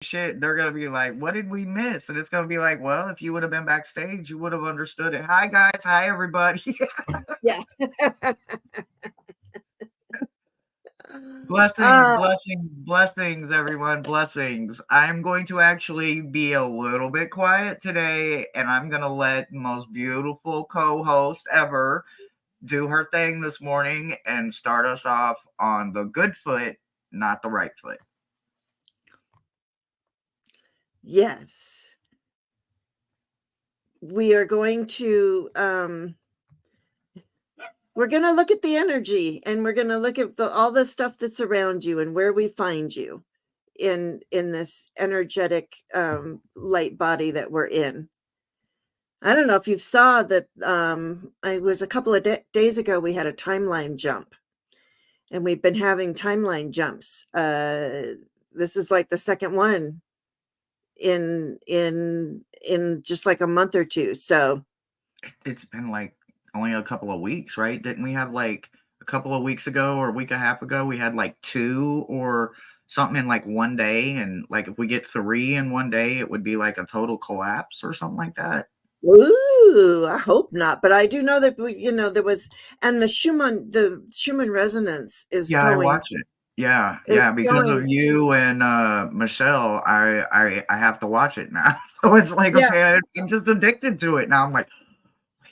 shit, they're gonna be like, "What did we miss?" And it's gonna be like, "Well, if you would have been backstage, you would have understood it." Hi guys, hi everybody. Yeah. Blessings, uh, blessings, blessings, everyone, blessings. I'm going to actually be a little bit quiet today, and I'm gonna let the most beautiful co-host ever do her thing this morning and start us off on the good foot, not the right foot. yes. We are going to we're going to look at the energy, and we're going to look at all the stuff that's around you and where we find you in this energetic light body that we're in. I don't know if you saw that. I was a couple of days ago. We had a timeline jump, and we've been having timeline jumps. This is like the second one in just like a month or two. So It's been like only a couple of weeks, right? Didn't we have like a couple of weeks ago or a week and a half ago, we had like two or something in like one day? And like if we get three in one day, it would be like a total collapse or something like that. ooh, I hope not. But I do know that there was, and the Schumann resonance is Yeah, I going. watch it. Yeah, It's yeah, because of going. you and Michelle, I have to watch it now. So it's like, Yeah. okay, I'm just addicted to it now. I'm like,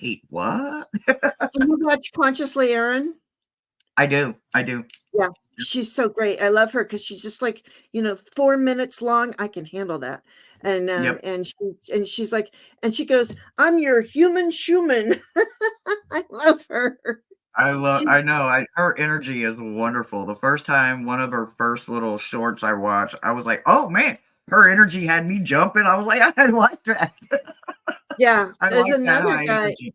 wait, what? Do you watch Consciously, Aaron? I do, I do. Yeah, she's so great. I love her because she's just like, 4 minutes long. I can handle that. And Yep. she's like, and she goes, "I'm your human Schumann." I love her. She I know, her energy is wonderful. The first time, one of her first little shorts I watched, I was like, "Oh, man." Her energy had me jumping. I was like, "I like that." Yeah, I there's like that another high guy. energy.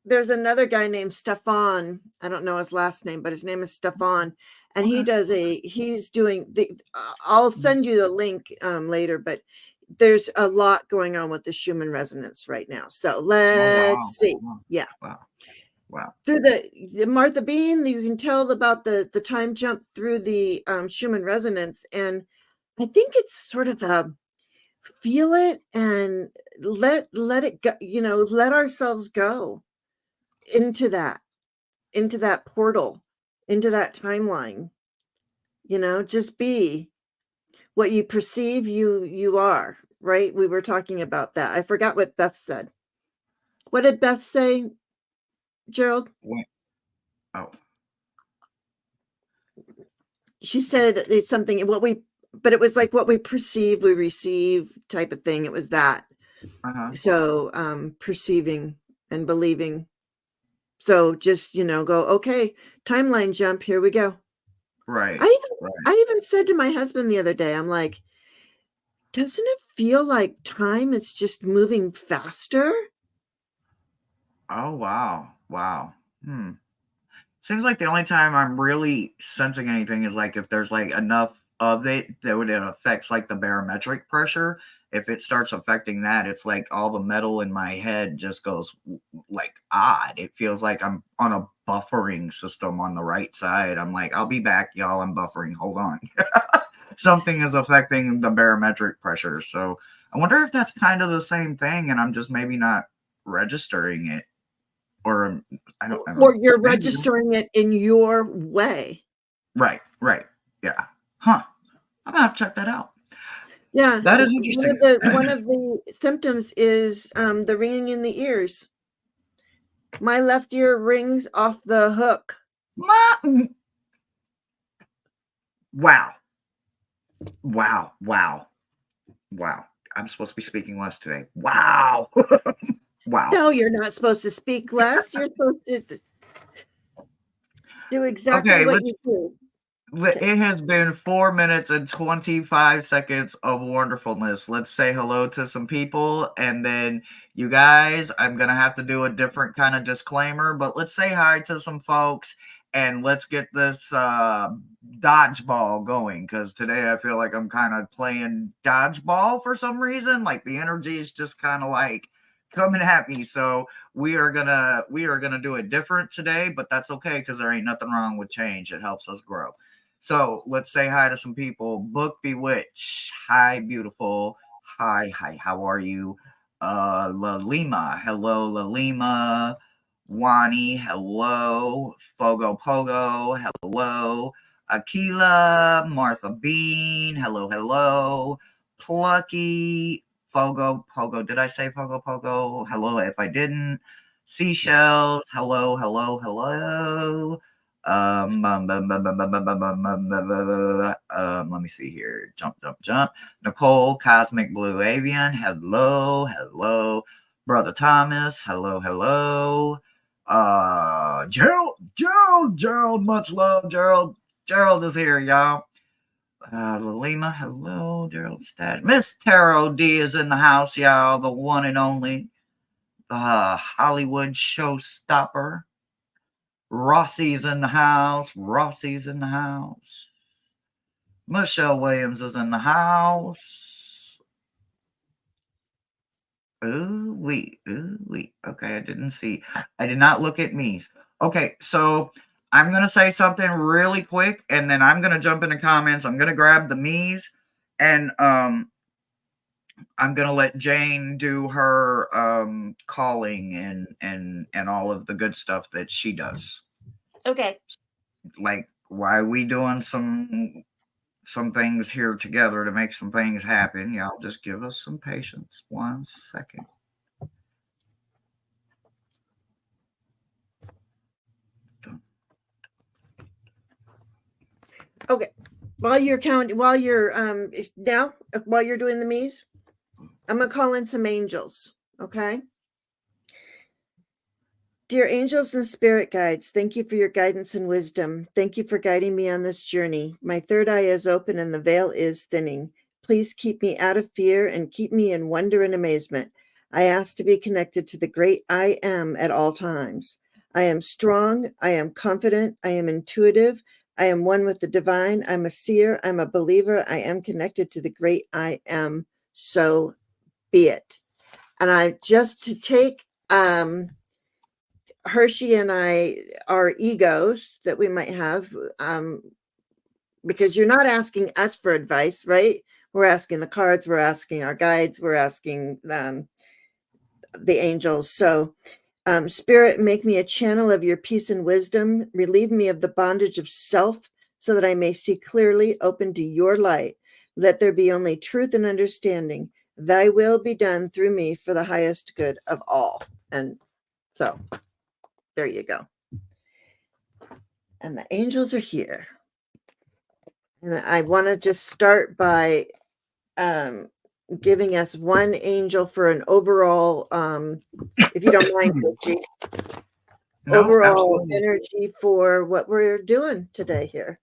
There's another guy named Stefan. I don't know his last name, but his name is Stefan, and Okay. he's doing the. I'll send you the link later, but there's a lot going on with the Schumann resonance right now. So Oh, let's wow. see. Wow. Yeah, Wow. Wow. through the Martha Bean, you can tell about the time jump through the Schumann resonance, and I think it's sort of a feel it and let it go. Let ourselves go into that portal, into that timeline. Just be what you perceive you are, right? We were talking about that. I forgot what Beth said. What did Beth say, Gerald? Wait. Oh. She said it's something but it was like what we perceive, we receive type of thing. It was that. Uh-huh. So perceiving and believing. So just, go, okay, timeline jump, here we go. I Right. even Right. I even said to my husband the other day, I'm like, doesn't it feel like time is just moving faster? Oh, wow. Wow. Hmm. Seems like the only time I'm really sensing anything is like if there's like enough of it that it affects like the barometric pressure. If it starts affecting that, it's like all the metal in my head just goes like odd. It feels like I'm on a buffering system on the right side. I'm like, I'll be back, y'all. I'm buffering. Hold on. Something is affecting the barometric pressure. So I wonder if that's kind of the same thing, and I'm just maybe not registering it, or I don't Or know. you're Maybe. registering it in your way? Right, right. Yeah. Huh. I'm gonna have to check that out. Yeah, That is one of interesting. the symptoms is the ringing in the ears. My left ear rings off the hook. Wow. Wow. Wow. Wow. I'm supposed to be speaking less today. Wow. Wow. No, you're not supposed to speak less. You're supposed to do exactly Okay, what you do. Okay. it has been 4 minutes and 25 seconds of wonderfulness. Let's say hello to some people, and then you guys, I'm gonna have to do a different kind of disclaimer, but let's say hi to some folks, and let's get this dodgeball going, because today I feel like I'm kind of playing dodgeball for some reason. Like the energy is just kind of like coming at me. So we are gonna do it different today, but that's okay because there ain't nothing wrong with change. It helps us grow. So let's say hi to some people. Book Bewitch. Hi, beautiful. Hi, how are you? La Lima. Hello, La Lima. Wani, hello. Fogo Pogo, hello. Aquila, Martha Bean, hello. Plucky, Fogo Pogo. Did I say Fogo Pogo? Hello if I didn't. Seashells, hello. Let me see here. Jump. Nicole, Cosmic Blue Avian, hello. Brother Thomas, hello. Gerald, much love, Gerald. Gerald is here, y'all. Lalima, hello, Gerald Stat. Miss Tarot D is in the house, y'all. The one and only, the Hollywood showstopper. Rossi's in the house. Michelle Williams is in the house. Ooh, wee. Okay, I did not look at me's. Okay, so I'm going to say something really quick, and then I'm going to jump into comments. I'm going to grab the me's, and I'm going to let Jane do her calling and all of the good stuff that she does. Okay. Like, why are we doing some things here together to make some things happen? Y'all just give us some patience. 1 second. Okay. While you're doing the me's, I'm gonna call in some angels. Okay. Dear angels and spirit guides, thank you for your guidance and wisdom. Thank you for guiding me on this journey. My third eye is open and the veil is thinning. Please keep me out of fear and keep me in wonder and amazement. I ask to be connected to the great I am at all times. I am strong. I am confident. I am intuitive. I am one with the divine. I'm a seer. I'm a believer. I am connected to the great I am. So be it. And I just to take Hershey and I, our egos that we might have, because you're not asking us for advice, right? We're asking the cards, we're asking our guides, we're asking the angels. So, Spirit, make me a channel of your peace and wisdom. Relieve me of the bondage of self so that I may see clearly, open to your light. Let there be only truth and understanding. Thy will be done through me for the highest good of all. And so there you go. And the angels are here. And I want to just start by giving us one angel for an overall, if you don't mind, Richie, No, overall absolutely. energy for what we're doing today here.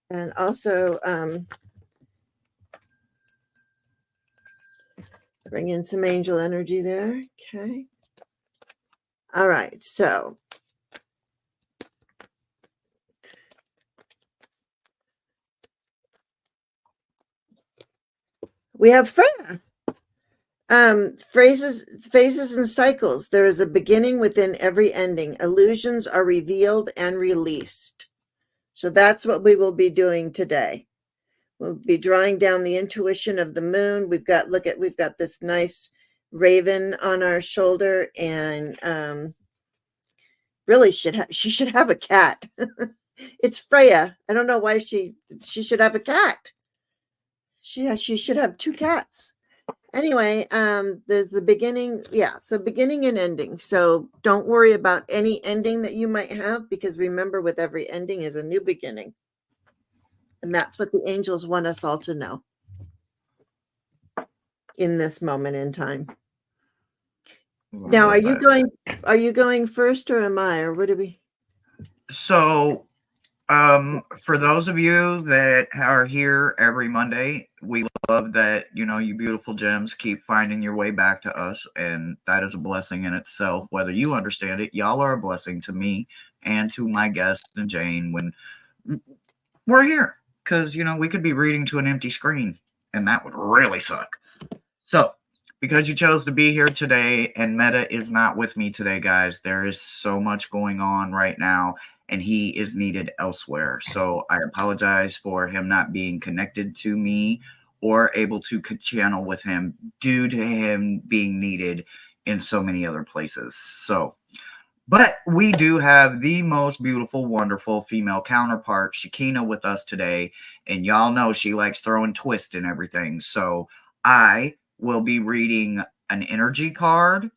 And also bring in some angel energy there. Okay. All right. So we have Freya. Phases and cycles. There is a beginning within every ending. Illusions are revealed and released. So that's what we will be doing today. We'll be drawing down the intuition of the moon. We've got this nice raven on our shoulder, and really she should have a cat. It's Freya. I don't know why she should have a cat. She should have 2 cats. Anyway, there's the beginning. Yeah, so beginning and ending. So don't worry about any ending that you might have, because remember, with every ending is a new beginning. And that's what the angels want us all to know in this moment in time. Now, are you going first, or am I, or what do we? So, for those of you that are here every Monday, we love that, you beautiful gems keep finding your way back to us, and that is a blessing in itself. Whether you understand it, y'all are a blessing to me and to my guest and Jane when we're here, because we could be reading to an empty screen, and that would really suck. So, because you chose to be here today, and Meta is not with me today, guys, there is so much going on right now, and he is needed elsewhere. So I apologize for him not being connected to me or able to channel with him due to him being needed in so many other places. So, but we do have the most beautiful, wonderful female counterpart, Shakina, with us today. And y'all know she likes throwing twist and everything. So I will be reading an energy card.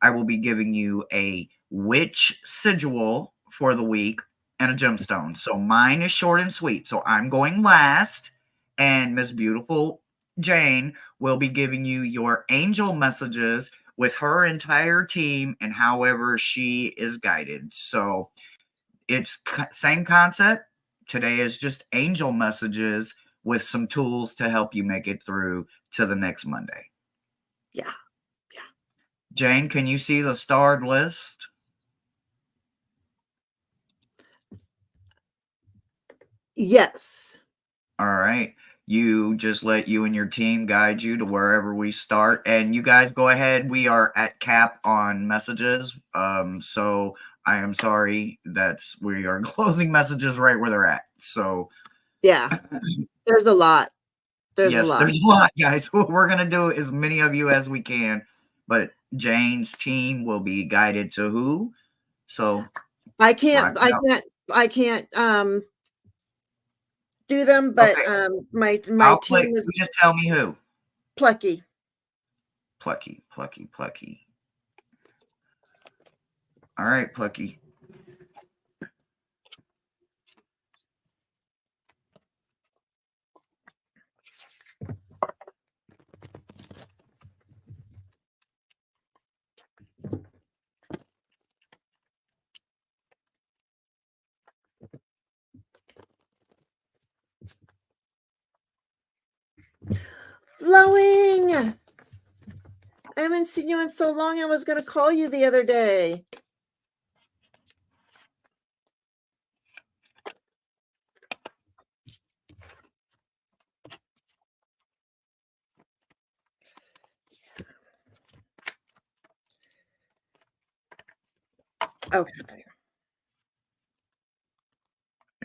I will be giving you a witch sigil for the week and a gemstone. So mine is short and sweet. So I'm going last. And Miss Beautiful Jane will be giving you your angel messages with her entire team and however she is guided. So it's same concept. Today is just angel messages with some tools to help you make it through to the next Monday. Yeah. Jane, can you see the starred list? Yes. All right. You just let you and your team guide you to wherever we start. And you guys go ahead. We are at cap on messages. So I am sorry that we are closing messages right where they're at. So Yeah. There's a lot. There's a yes, lot. there's a lot, guys. What we're gonna do as many of you as we can. But Jane's team will be guided to who? So I can't block it out. do them, but Okay, my I'll play. team is You just tell me who. plucky. Plucky, plucky, plucky. All right, plucky. Flowing. I haven't seen you in so long. I was going to call you the other day. Okay.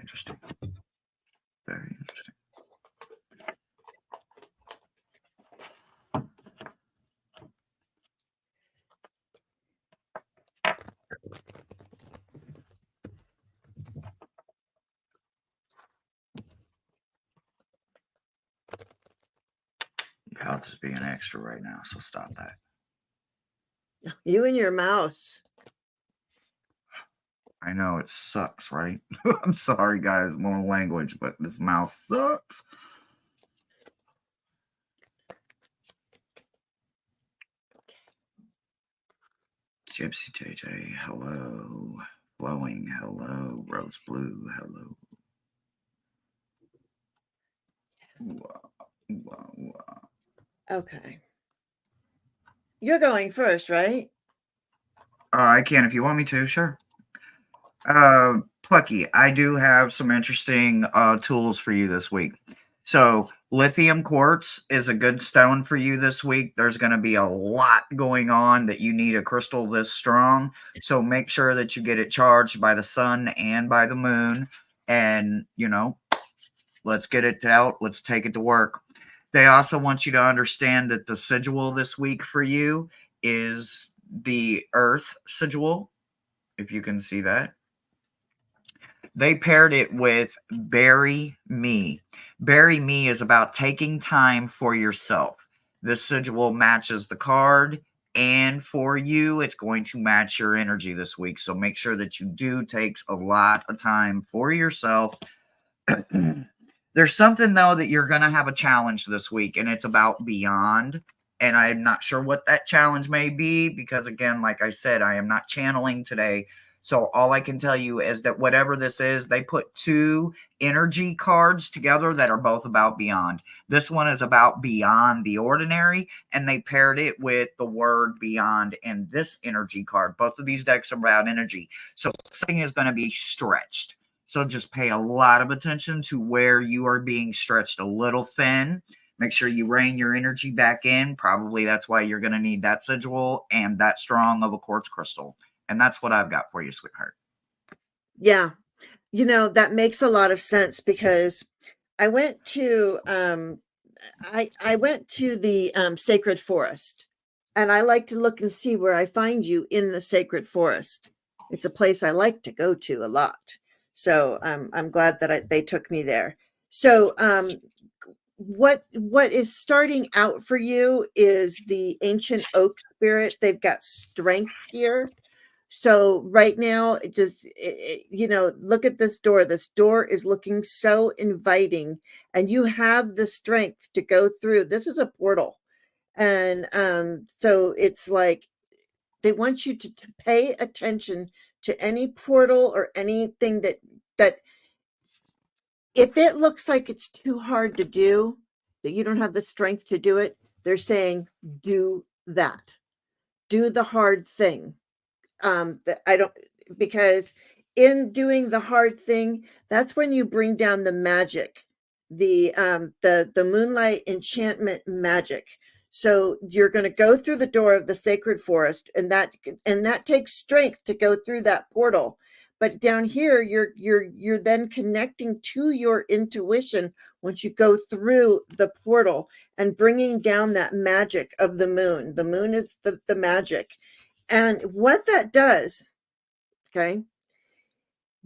Interesting. Very interesting. Yeah, I'll just be an extra right now, so stop that. You and your mouse. I know it sucks, right? I'm sorry, guys, more language, but this mouse sucks. Gypsy JJ, hello. Flowing, hello. Rose Blue, hello. Wow, wow, wow. Okay. You're going first, right? I can if you want me to, sure. Plucky, I do have some interesting tools for you this week. So, lithium quartz is a good stone for you this week. There's going to be a lot going on that you need a crystal this strong. So, make sure that you get it charged by the sun and by the moon. And, let's get it out. Let's take it to work. They also want you to understand that the sigil this week for you is the earth sigil, if you can see that. They paired it with Bury Me. Bury Me is about taking time for yourself. This sigil matches the card, and for you, it's going to match your energy this week. So make sure that you do take a lot of time for yourself. There's something though that you're going to have a challenge this week, and it's about beyond. And I'm not sure what that challenge may be because, again, like I said, I am not channeling today. So all I can tell you is that whatever this is, they put two energy cards together that are both about beyond. This one is about beyond the ordinary, and they paired it with the word beyond in this energy card. Both of these decks are about energy. So something is going to be stretched. So just pay a lot of attention to where you are being stretched a little thin. Make sure you rein your energy back in. Probably that's why you're going to need that sigil and that strong of a quartz crystal. And that's what I've got for you, sweetheart. Yeah. That makes a lot of sense because I went to I went to the sacred forest, and I like to look and see where I find you in the sacred forest. It's a place I like to go to a lot. So I'm glad that they took me there. So what is starting out for you is the ancient oak spirit. They've got strength here. So right now, look at this door. This door is looking so inviting, and you have the strength to go through. This is a portal, and so it's like they want you to pay attention to any portal or anything that if it looks like it's too hard to do, that you don't have the strength to do it. They're saying do that, do the hard thing. That I don't, because in doing the hard thing, that's when you bring down the magic, the moonlight enchantment magic. So you're going to go through the door of the sacred forest, and that takes strength to go through that portal. But down here, you're then connecting to your intuition once you go through the portal and bringing down that magic of the moon. The moon is the magic, and what that does, okay,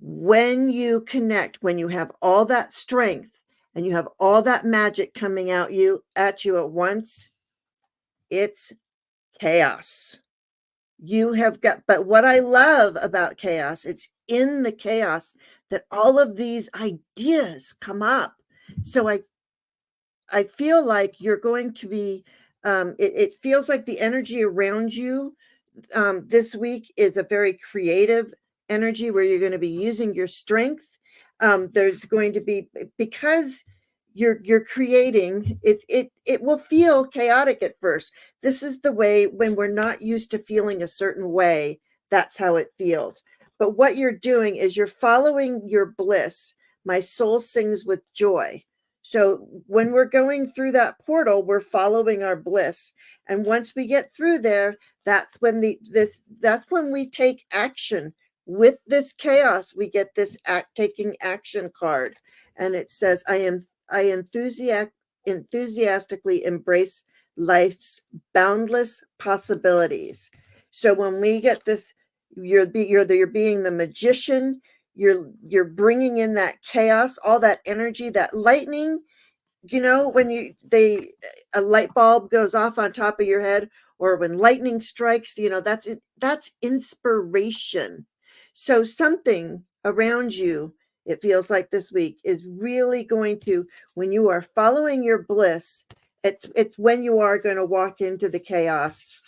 when you connect, when you have all that strength and you have all that magic coming at you at once, it's chaos. You have got, but what I love about chaos, it's in the chaos that all of these ideas come up. So I feel like you're going to be, it feels like the energy around you this week is a very creative energy where you're going to be using your strength. There's going to be, because you're creating it, it will feel chaotic at first. This is the way when we're not used to feeling a certain way, that's how it feels. But what you're doing is you're following your bliss. My soul sings with joy. So when we're going through that portal, we're following our bliss. And once we get through there, that's when we take action. With this chaos, we get this taking action card, and it says, I enthusiastically embrace life's boundless possibilities. So when we get this, you're being the magician. You're bringing in that chaos, all that energy, that lightning. When a light bulb goes off on top of your head, or when lightning strikes, that's inspiration. So something around you, it feels like this week, is really going to, when you are following your bliss, it's when you are going to walk into the chaos.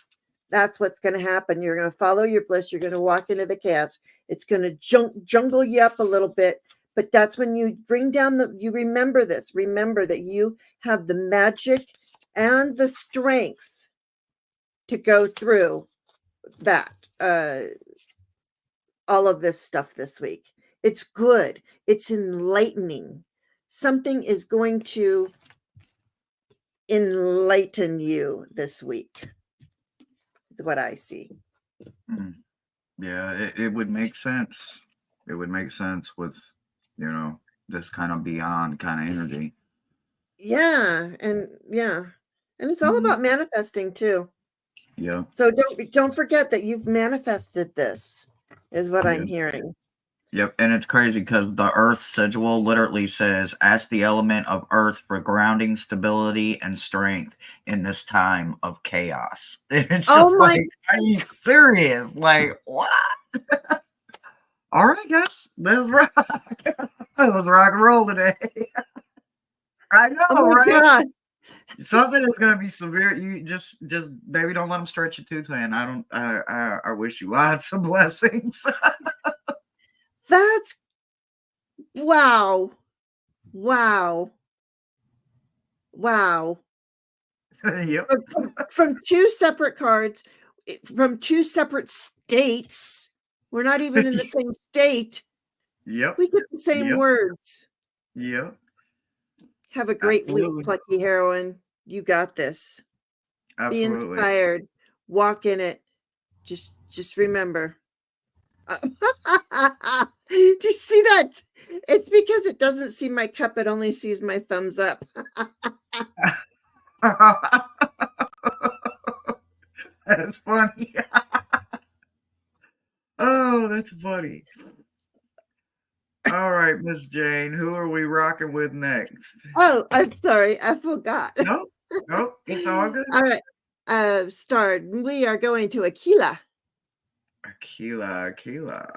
That's what's going to happen. You're going to follow your bliss. You're going to walk into the chaos. It's going to jungle you up a little bit, but that's when you bring down you remember this. Remember that you have the magic and the strength to go through that, all of this stuff this week. It's good. It's enlightening. Something is going to enlighten you this week, is what I see. Mm. Yeah, it would make sense. It would make sense with, this kind of beyond kind of energy. Yeah. And it's all Hmm. about manifesting too. Yeah, So don't forget that you've manifested this, is what yeah. I'm hearing. Yep, and it's crazy because the Earth sigil literally says, "Ask the element of Earth for grounding, stability, and strength in this time of chaos." It's Oh just like, my, are you serious? Like, what? All right, guys, let's rock. Let's rock and roll today. I oh know, my right? God. Something is gonna be severe. You just baby, don't let them stretch your tooth, man. I don't. I wish you lots of blessings. That's wow. Wow. Wow. Yep, From two separate cards, from two separate states. We're not even in the same state. yep, We get the same yep, words. yep. Have a great week, Absolutely. plucky heroine. You got this. Be Absolutely. inspired. Walk in it. Just remember. Do you see that? It's because it doesn't see my cup, it only sees my thumbs up. That's funny. Oh, that's funny. All right, Miss Jane, who are we rocking with next? Oh, I'm sorry, I forgot. Nope, nope, it's all good. All right, start. We are going to Aquila. Aquila, Aquila.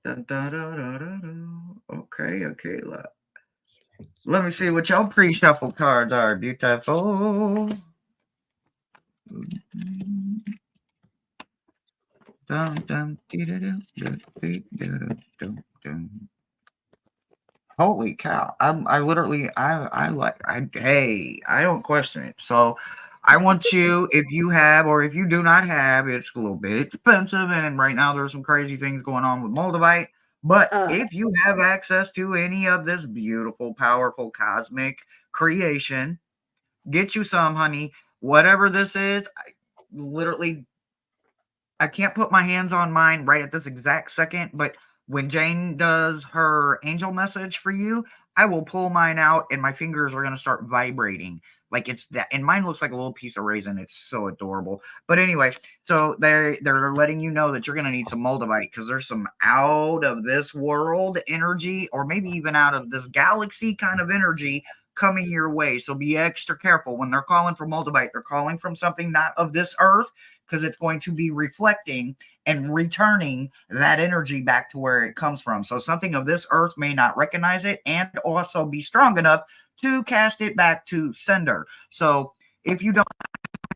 Dun, dun, dun, dun, dun, dun. Okay, Aquila. Let me see what your pre-shuffle cards are. Beautiful. Dum, dum, dum. Holy cow! I literally I like hey, I don't question it. So I want you, if you have or if you do not have, it's a little bit expensive, and right now there's some crazy things going on with Moldavite. But Uh, if you have access to any of this beautiful, powerful cosmic creation, get you some, honey. Whatever this is, literally I can't put my hands on mine right at this exact second, but when Jane does her angel message for you, I will pull mine out and my fingers are going to start vibrating. Like it's that, and mine looks like a little piece of raisin. It's so adorable. But anyway, so they're letting you know that you're going to need some moldavite because there's some out of this world energy, or maybe even out of this galaxy kind of energy coming your way. So be extra careful when they're calling for moldavite. They're calling from something not of this earth because it's going to be reflecting and returning that energy back to where it comes from. So something of this earth may not recognize it and also be strong enough to cast it back to sender. So if you don't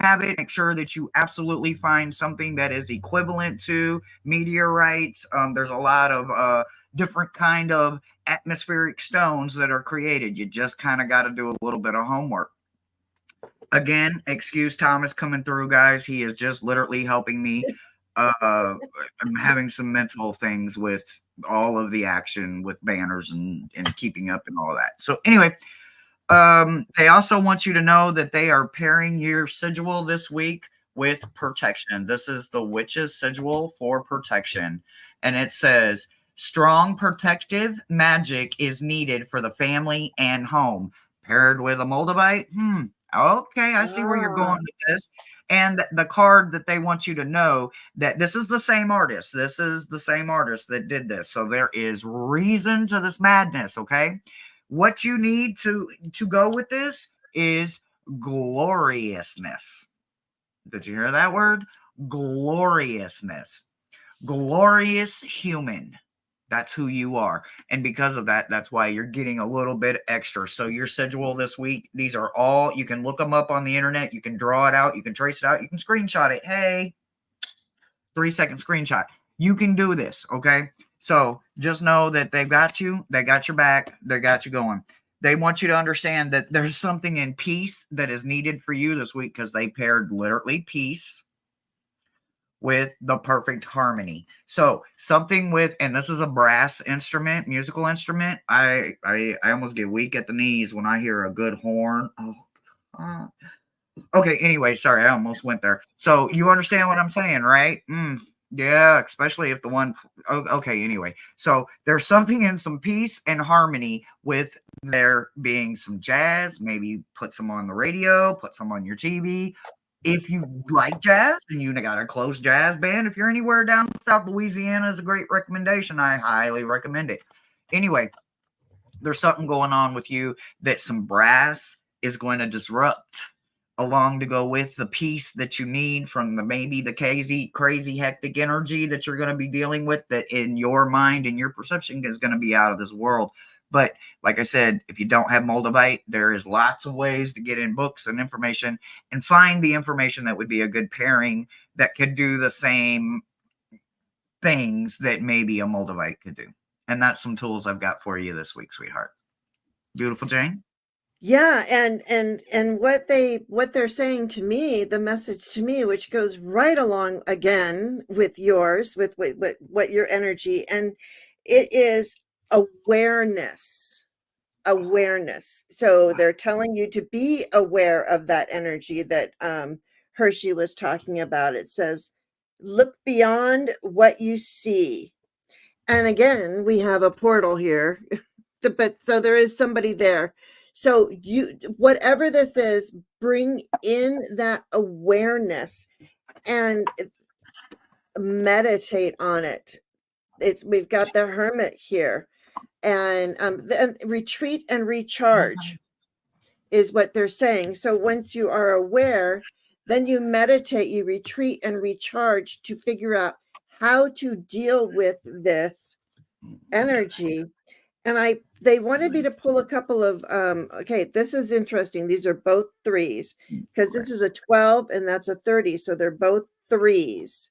have it, make sure that you absolutely find something that is equivalent to meteorites. There's a lot of different kind of atmospheric stones that are created. You just kind of got to do a little bit of homework. Again, excuse Thomas coming through, guys. He is just literally helping me. I'm having some mental things with all of the action with banners and keeping up and all that. So anyway, they also want you to know that they are pairing your sigil this week with protection. This is the witch's sigil for protection. And it says, strong protective magic is needed for the family and home. Paired with a moldavite? Okay, I see where you're ah, going with this. And the card that they want you to know that this is the same artist. This is the same artist that did this. So there is reason to this madness, okay? What you need to go with this is gloriousness. Did you hear that word? Gloriousness. Glorious human. That's who you are. And because of that, that's why you're getting a little bit extra. So your schedule this week, these are all, you can look them up on the internet. You can draw it out. You can trace it out. You can screenshot it. Hey, 3-second screenshot. You can do this, okay? So just know that they've got you, they got your back, they got you going. They want you to understand that there's something in peace that is needed for you this week because they paired literally peace with the perfect harmony. So something with, and this is a brass instrument, musical instrument. I almost get weak at the knees when I hear a good horn. Oh, okay, anyway, sorry, I almost went there. So you understand what I'm saying, right? Yeah, especially if the one. Okay, anyway. So there's something in some peace and harmony with there being some jazz. Maybe put some on the radio, put some on your TV. If you like jazz and you got a close jazz band, if you're anywhere down South Louisiana, is a great recommendation. I highly recommend it. Anyway, there's something going on with you that some brass is going to disrupt along to go with the peace that you need from the maybe the crazy hectic energy that you're going to be dealing with that in your mind and your perception is going to be out of this world. But like I said, if you don't have moldavite, there is lots of ways to get in books and information and find the information that would be a good pairing that could do the same things that maybe a moldavite could do. And that's some tools I've got for you this week, sweetheart. Beautiful Jane. yeah, and what they're saying to me, the message to me, which goes right along again with yours, with what your energy, and it is awareness. Awareness. So they're telling you to be aware of that energy that Hershey was talking about. It says, look beyond what you see. And again, we have a portal here. But so there is somebody there. So you, whatever this is, bring in that awareness and meditate on it. We've got the hermit here, and then retreat and recharge is what they're saying. So once you are aware, then you meditate, you retreat and recharge to figure out how to deal with this energy. And they wanted me to pull a couple of okay, this is interesting. These are both threes, because this is a 12 and that's a 30, so they're both threes.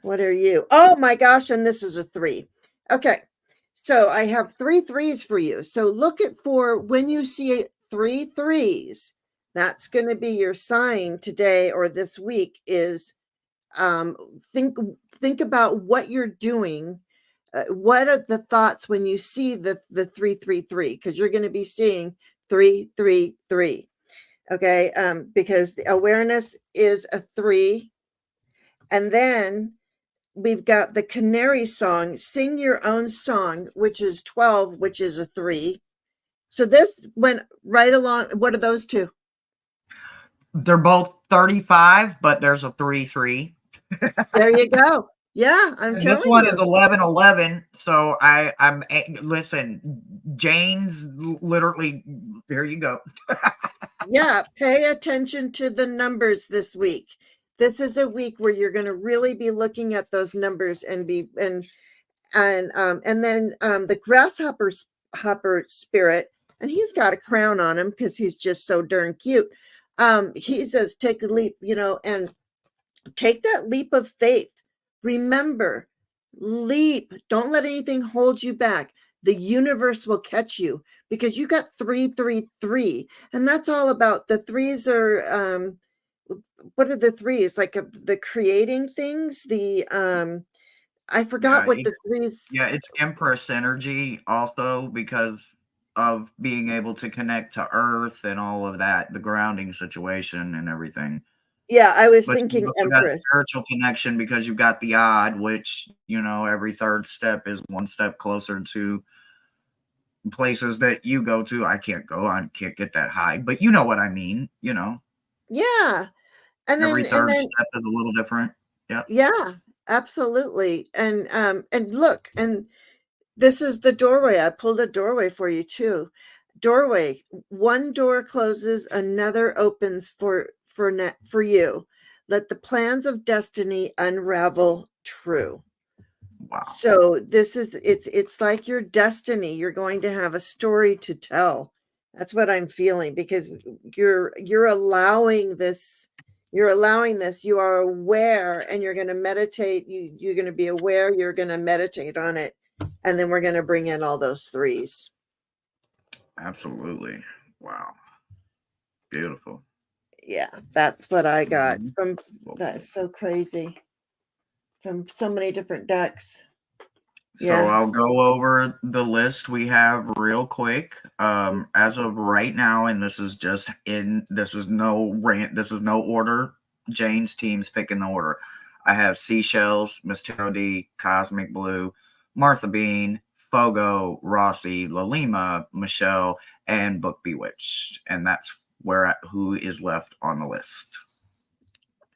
What are you? Oh my gosh, and this is a 3. Okay, so I have 3 threes for you. So look at for when you see 3 threes, that's going to be your sign today or this week is think about what you're doing. What are the thoughts when you see the 333? Because you're going to be seeing 333. Okay, because the awareness is a 3, and then we've got the canary song, sing your own song, which is 12, which is a 3. So this went right along. What are those two? They're both 35, but there's a 3-3. There you go. Yeah, I'm And this telling one you. is 11-11. So I'm listen, Jane's literally, here you go. Yeah, pay attention to the numbers this week. This is a week where you're going to really be looking at those numbers and then the hopper spirit, and he's got a crown on him because he's just so darn cute. He says, take a leap, and take that leap of faith. Remember, leap. Don't let anything hold you back. The universe will catch you because you got 333, and that's all about the threes are what are the threes, like the creating things, the I forgot what the threes. Yeah, it's Empress energy also because of being able to connect to Earth and all of that, the grounding situation and everything. Yeah, I was But you thinking also got Empress. spiritual connection because you've got the odd, which, every third step is one step closer to places that you go to. I can't go, I can't get that high, but you know what I mean, Yeah. And every then third step is a little different. Yep. yeah, absolutely. And look, and this is the doorway. I pulled a doorway for you too. Doorway. One door closes, another opens for you. Let the plans of destiny unravel true. Wow. So it's like your destiny. You're going to have a story to tell. That's what I'm feeling, because you're allowing this. You're allowing this. You are aware, and you're going to meditate. You're going to be aware. You're going to meditate on it, and then we're going to bring in all those threes. Absolutely. Wow. Beautiful. Yeah, that's what I got Mhm. from. That's so crazy. From so many different decks. So Yeah. I'll go over the list we have real quick. As of right now, and this is no order. Jane's team's picking the order. I have Seashells, Miss Taro D, Cosmic Blue, Martha Bean, Fogo, Rossi, Lalima, Michelle, and Book Bewitched. And that's who is left on the list.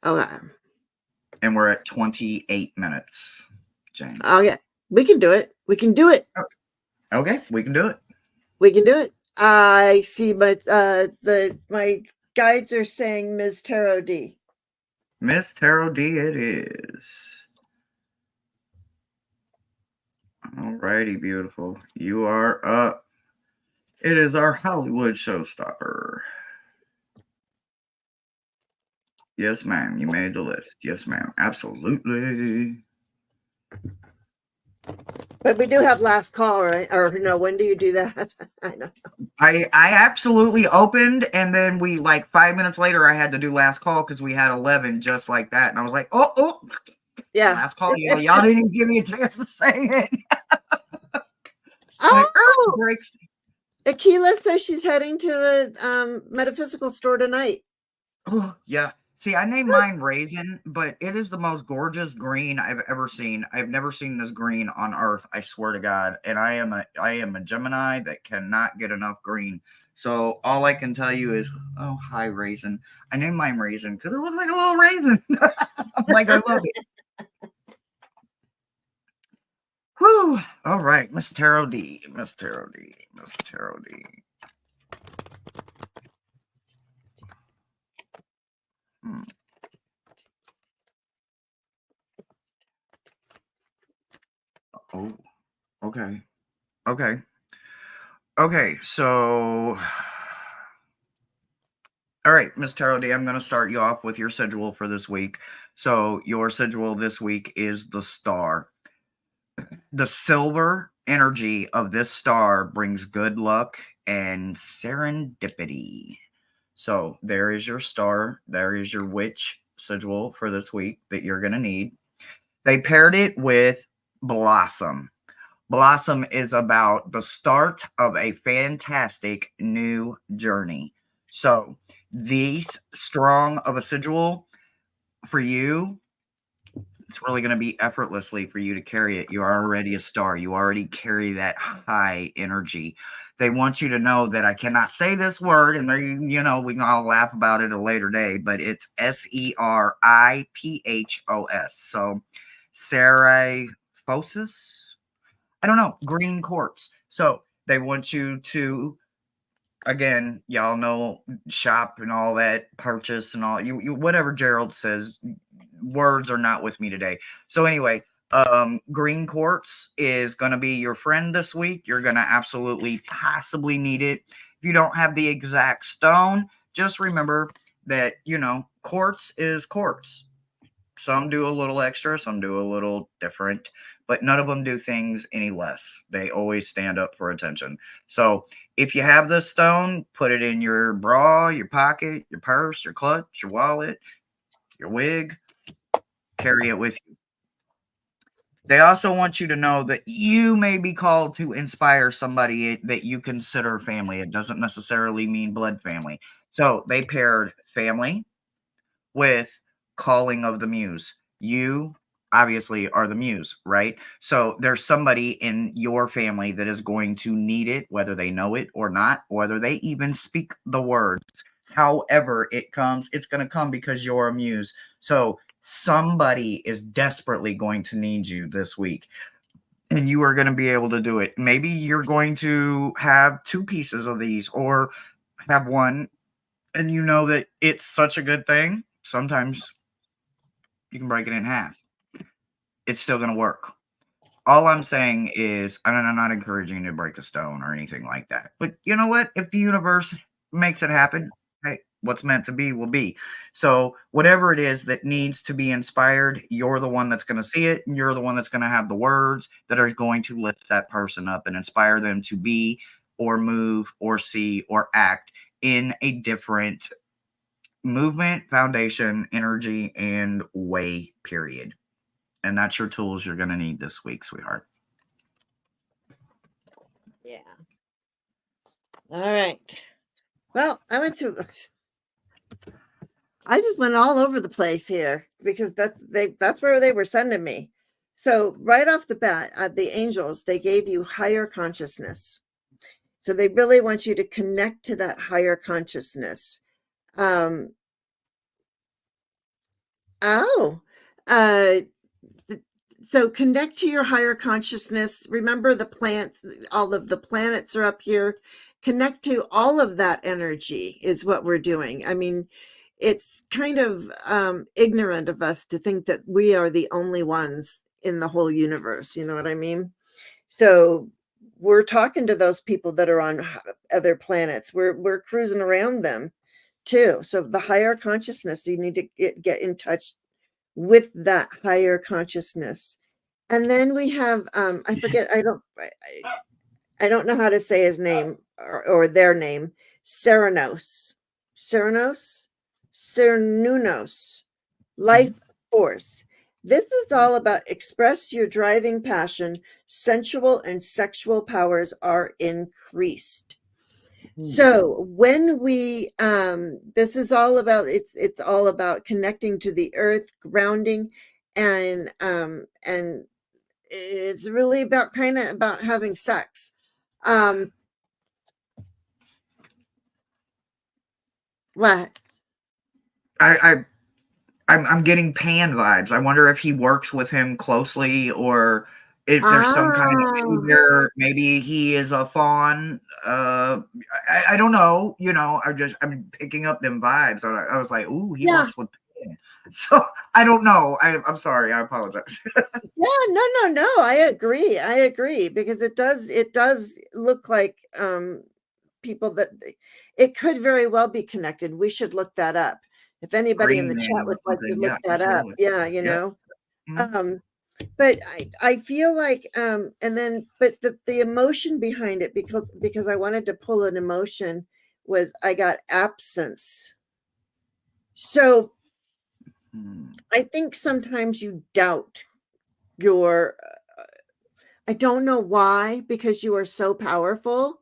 Okay. And we're at 28 minutes, Jane. Oh yeah. We can do it. We can do it. Okay, we can do it. We can do it. I see, but my guides are saying Ms. Tarot D. Miss Taro D it is. Alrighty, beautiful. You are up. It is our Hollywood showstopper. Yes, ma'am. You made the list. Yes, ma'am. Absolutely. But we do have last call, right? Or no, when do you do that? I don't know. I absolutely opened, and then we, like, 5 minutes later, I had to do last call because we had 11 just like that. And I was like, oh, Yeah. last call. Y'all didn't even give me a chance to say it. Like, Oh, breaks. Akila says she's heading to a metaphysical store tonight. Oh, yeah. See, I named mine Raisin, but it is the most gorgeous green I've ever seen. I've never seen this green on Earth, I swear to God. And I am a Gemini that cannot get enough green. So all I can tell you is, oh hi Raisin. I named mine Raisin because it looks like a little raisin. I'm like, I love it. Whew. All right, Miss Tarot D. Miss Tarot D. Miss Tarot D. Hmm. Oh, okay. Okay. Okay, so all right, Miss Tarot D, I'm going to start you off with your schedule for this week. So, your schedule this week is the star. The silver energy of this star brings good luck and serendipity. So, there is your star. There is your witch schedule for this week that you're going to need. They paired it with Blossom. Blossom is about the start of a fantastic new journey. So, these strong of a sigil for you, it's really going to be effortlessly for you to carry it. You are already a star. You already carry that high energy. They want you to know that I cannot say this word, and we can all laugh about it a later day, but it's Seriphos. So, Seraphosis. I don't know, green quartz. So they want you to, again, y'all know, shop and all that, purchase and all you whatever Gerald says. Words are not with me today. So anyway, green quartz is going to be your friend this week. You're going to absolutely possibly need it. If you don't have the exact stone, just remember that quartz is quartz. Some do a little extra, some do a little different, but none of them do things any less. They always stand up for attention. So if you have this stone, put it in your bra, your pocket, your purse, your clutch, your wallet, your wig, carry it with you. They also want you to know that you may be called to inspire somebody that you consider family. It doesn't necessarily mean blood family. So they paired family with calling of the muse. You obviously are the muse, right? So there's somebody in your family that is going to need it, whether they know it or not, whether they even speak the words. However, it comes, it's going to come because you're a muse. So somebody is desperately going to need you this week. And you are going to be able to do it. Maybe you're going to have two pieces of these or have one, and you know that it's such a good thing. Sometimes you can break it in half. It's still going to work. All I'm saying is, and I'm not encouraging you to break a stone or anything like that. But you know what? If the universe makes it happen, hey, what's meant to be will be. So, whatever it is that needs to be inspired, you're the one that's going to see it. And you're the one that's going to have the words that are going to lift that person up and inspire them to be or move or see or act in a different movement, foundation, energy, and way, period. And that's your tools you're going to need this week, sweetheart. Yeah. All right. Well, I just went all over the place here because that's where they were sending me. So right off the bat, the angels, they gave you higher consciousness. So they really want you to connect to that higher consciousness. Um, oh, uh, so connect to your higher consciousness. Remember the plants, all of the planets are up here. Connect to all of that energy is what we're doing. I mean, it's kind of ignorant of us to think that we are the only ones in the whole universe. You know what I mean? So we're talking to those people that are on other planets. We're cruising around them too. So the higher consciousness, you need to get in touch with that higher consciousness. And then we have I forget, I don't know how to say his name or their name. Ceranos. Ceranos? Cernunos. Life force. This is all about express your driving passion. Sensual and sexual powers are increased. Ooh. So when we this is all about it's all about connecting to the earth, grounding, and it's really about kind of about having sex. Um what? I I'm getting Pan vibes. I wonder if he works with him closely or if there's some kind of Ah, maybe he is a fawn. I don't know. I'm picking up them vibes. I was like, ooh, he yeah. works with Pan. So I don't know. I'm sorry. I apologize. Yeah, no. I agree because it does look like people that it could very well be connected. We should look that up. If anybody in Praying the chat Man would or like to something. look Yeah, that up. absolutely. Yeah, Yep. Mhm. Um but I feel like and then but the emotion behind it because I wanted to pull an emotion was I got absence. So Hmm. I think sometimes you doubt your I don't know why because you are so powerful.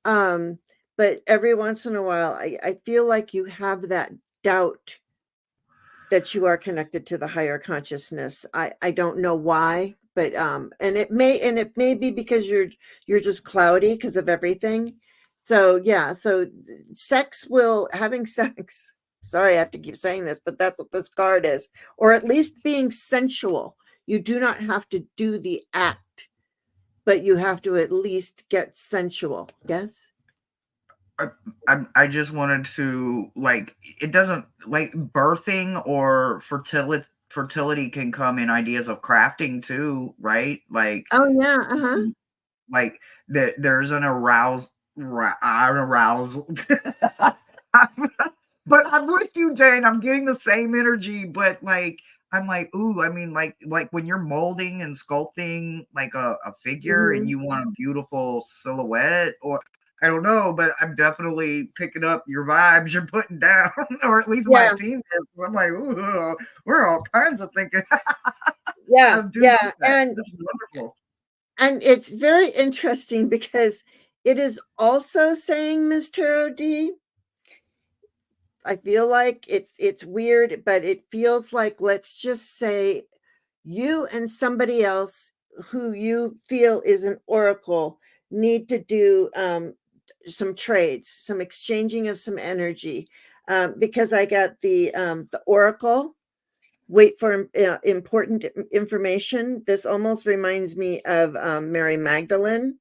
Um, but every once in a while, I feel like you have that doubt that you are connected to the higher consciousness. I don't know why, but and it may be because you're just cloudy because of everything. So yeah, so sex will having sex. Sorry, I have to keep saying this, but that's what this card is, or at least being sensual. You do not have to do the act, but you have to at least get sensual. Yes. I, I just wanted to like it doesn't like birthing or fertility can come in ideas of crafting too, right? Oh yeah. Uh huh. Mm, like there's an arousal. But I'm with you, Jane. I'm getting the same energy, but like I'm like, ooh, I mean, like when you're molding and sculpting like a figure and Hmm. you want a beautiful silhouette, or I don't know, but I'm definitely picking up your vibes you're putting down, or at least my Yeah. team is. I'm like, ooh, we're all kinds of thinking. Yeah. I do Yeah. get that. That's wonderful. And it's very interesting because it is also saying, Miss Tarot D, I feel like it's weird, but it feels like let's just say you and somebody else who you feel is an oracle need to do some trades, some exchanging of some energy. Because I got the oracle. Wait for important information. This almost reminds me of Mary Magdalene,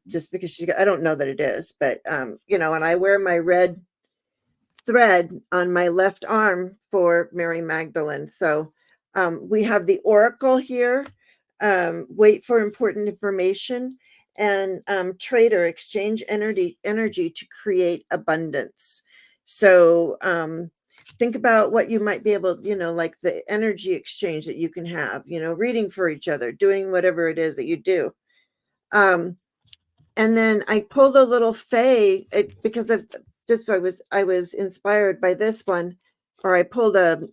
just because I don't know that it is, but and I wear my red thread on my left arm for Mary Magdalene. So we have the oracle here. Wait for important information and trade or exchange energy to create abundance. So think about what you might be able, like the energy exchange that you can have, reading for each other, doing whatever it is that you do. Um, and then I pulled a little fay because of just I was inspired by this one, or I pulled a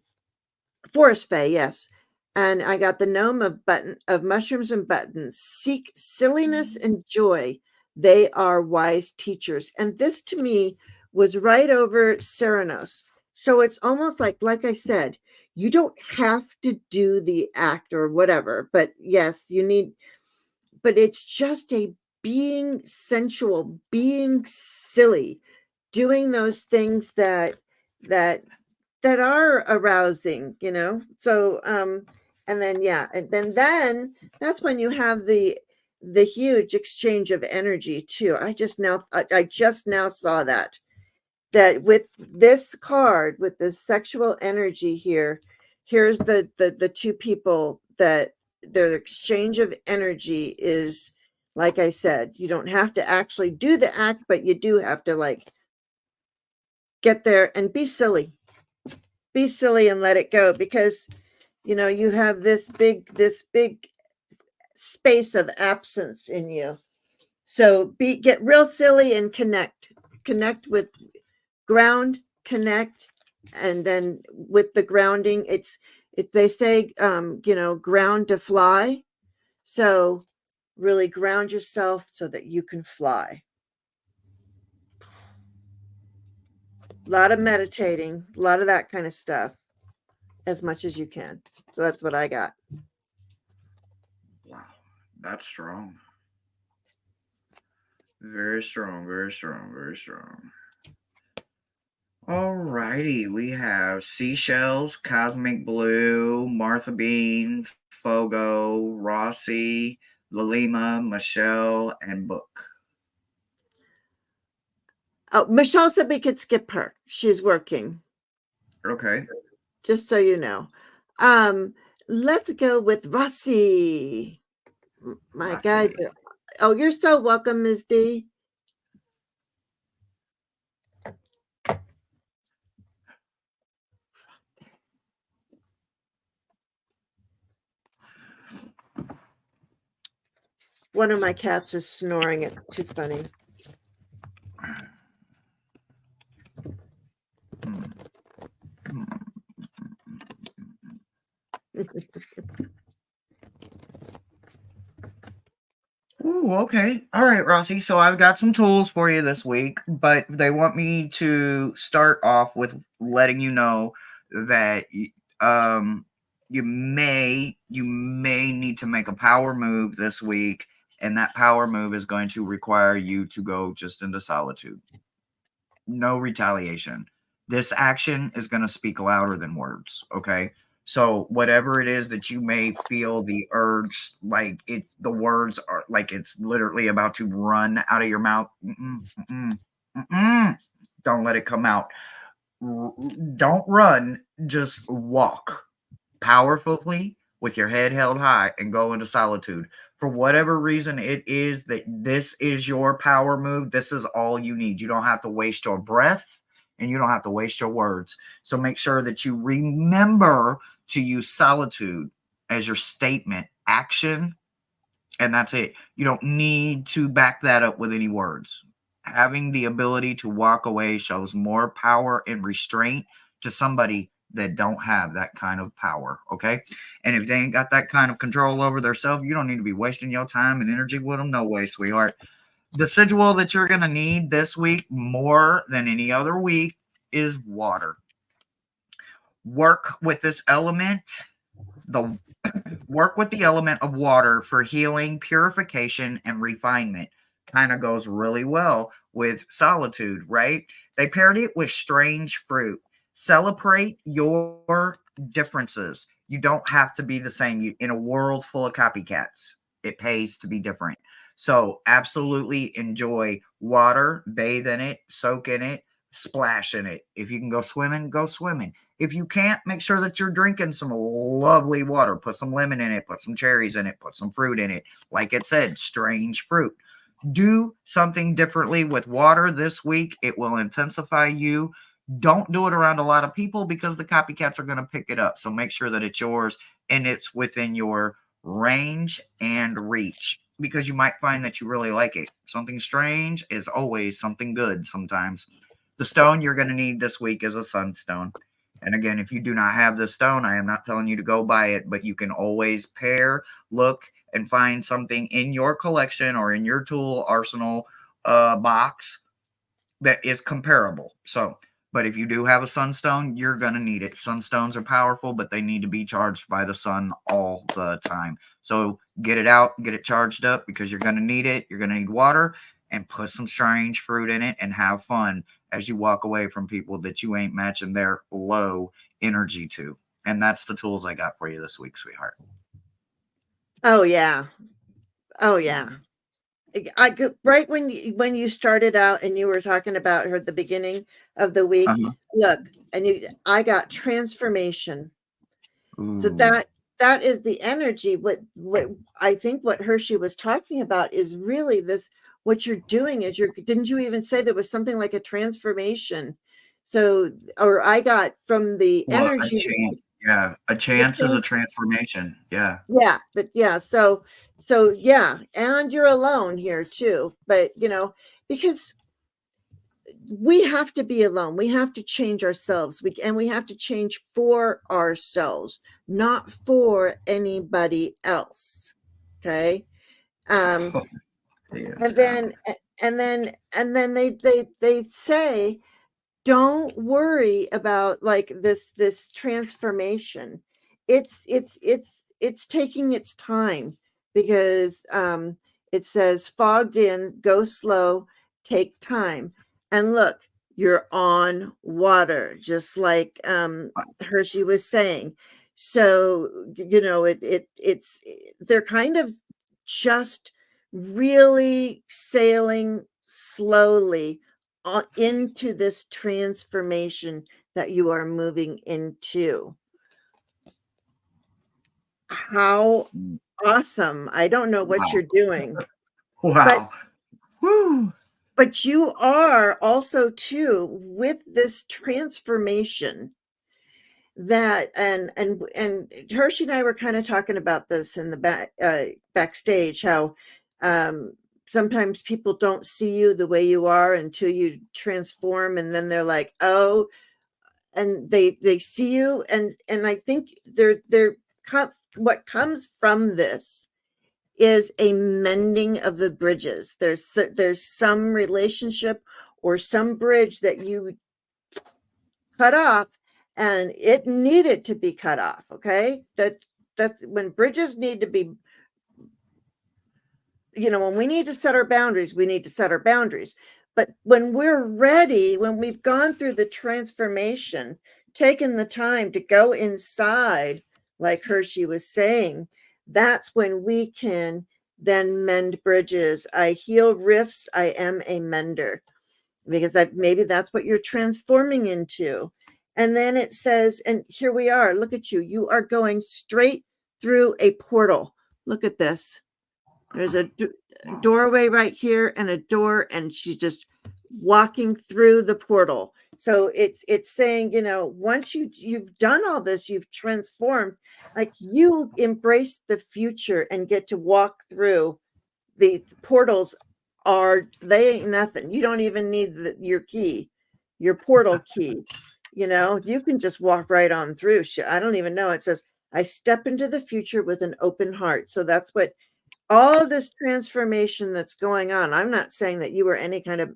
forest fay, yes. And I got the gnome of mushrooms and buttons. Seek silliness and joy. They are wise teachers. And this to me was right over Serenos. So it's almost like I said, you don't have to do the act or whatever, but yes, you need, but it's just a being sensual, being silly, doing those things that that are arousing, So and then yeah, and then that's when you have the huge exchange of energy too. I just now saw that with this card with this sexual energy here, here's the two people that their exchange of energy is, like I said, you don't have to actually do the act, but you do have to like get there and be silly and let it go, because you have this big space of absence in you. So get real silly and connect with ground, connect, and then with the grounding, they say ground to fly. So really ground yourself so that you can fly. A lot of meditating, a lot of that kind of stuff, as much as you can. So that's what I got. Wow, that's strong. Very strong, very strong, very strong. Alrighty, we have Seashells, Cosmic Blue, Martha Bean, Fogo, Rossi, Lalima, Michelle, and Book. Oh, Michelle said we could skip her. She's working, Okay. just so you know. Um, let's go with Rossi. My guide. Rossi. Oh, you're so welcome, Ms. D. One of my cats is snoring. It's too funny. Hmm. Hmm. Ooh, okay. All right, Rossi. So I've got some tools for you this week, but they want me to start off with letting you know that you may need to make a power move this week, and that power move is going to require you to go just into solitude. No retaliation. This action is going to speak louder than words. Okay. So whatever it is that you may feel the urge, like it's the words are like it's literally about to run out of your mouth. Don't let it come out. Don't run. Just walk powerfully with your head held high and go into solitude. For whatever reason it is that this is your power move, this is all you need. You don't have to waste your breath and you don't have to waste your words. So make sure that you remember to use solitude as your statement action, and that's it. You don't need to back that up with any words. Having the ability to walk away shows more power and restraint to somebody that don't have that kind of power. Okay. And if they ain't got that kind of control over themselves, you don't need to be wasting your time and energy with them. No way, sweetheart. The residual that you're going to need this week more than any other week is water. Work with this element. The work with the element of water for healing, purification, and refinement. Kind of goes really well with solitude, right? They paired it with strange fruit. Celebrate your differences. You don't have to be the same. In a world full of copycats, it pays to be different. So, absolutely enjoy water, bathe in it, soak in it, splash in it. If you can go swimming, go swimming. If you can't, make sure that you're drinking some lovely water. Put some lemon in it, put some cherries in it, put some fruit in it. Like it said, strange fruit. Do something differently with water this week. It will intensify you. Don't do it around a lot of people because the copycats are going to pick it up. So make sure that it's yours and it's within your range and reach, because you might find that you really like it. Something strange is always something good sometimes. The stone you're going to need this week is a sunstone. And again, if you do not have this stone, I am not telling you to go buy it, but you can always pair, look, and find something in your collection or in your tool arsenal box that is comparable. So, but if you do have a sunstone, you're going to need it. Sunstones are powerful, but they need to be charged by the sun all the time. So get it out, get it charged up, because you're going to need it. You're going to need water, and put some strange fruit in it and have fun as you walk away from people that you ain't matching their low energy to. And that's the tools I got for you this week, sweetheart. Oh yeah. Oh yeah. Right when you started out and you were talking about her at the beginning of the week. Uh-huh. Look, and I got transformation. So Ooh. that is the energy. What I think what Hershey was talking about is really this. What you're doing is didn't you even say there was something like a transformation? So, or I got from the Well, a energy, chance. Yeah. A the chance is a change. transformation. Yeah. Yeah, yeah. So yeah, and you're alone here too. But because we have to be alone. We have to change ourselves. We have to change for ourselves, not for anybody else. Okay. Um, Yes, and ma'am. then and then they say don't worry about like this transformation. It's taking its time because it says fogged in, go slow, take time. And look, you're on water, just like Hershey was saying. So it's they're kind of just really sailing slowly into this transformation that you are moving into. How Mm. awesome. I don't know what Wow. you're doing, but Wow. Woo. you are also too with this transformation that and Hershey and I were kind of talking about this in the backstage, how um sometimes people don't see you the way you are until you transform, and then they're like, oh, and they see you, and I think what comes from this is a mending of the bridges. There's some relationship or some bridge that you cut off, and it needed to be cut off. Okay, that's when bridges need to be, when we need to set our boundaries, we need to set our boundaries. But when we're ready, when we've gone through the transformation, taken the time to go inside, like Hershey was saying, that's when we can then mend bridges. I heal rifts. I am a mender, because maybe that's what you're transforming into. And then it says, and here we are. Look at you. You are going straight through a portal. Look at this. There's a Wow. doorway right here and a door, and she's just walking through the portal. So it's saying, once you've done all this, you've transformed, like you embrace the future and get to walk through the portals. They ain't nothing. You don't even need your key, your portal key. You can just walk right on through. I don't even know. It says, I step into the future with an open heart. So that's what all this transformation that's going on. I'm not saying that you were any kind of,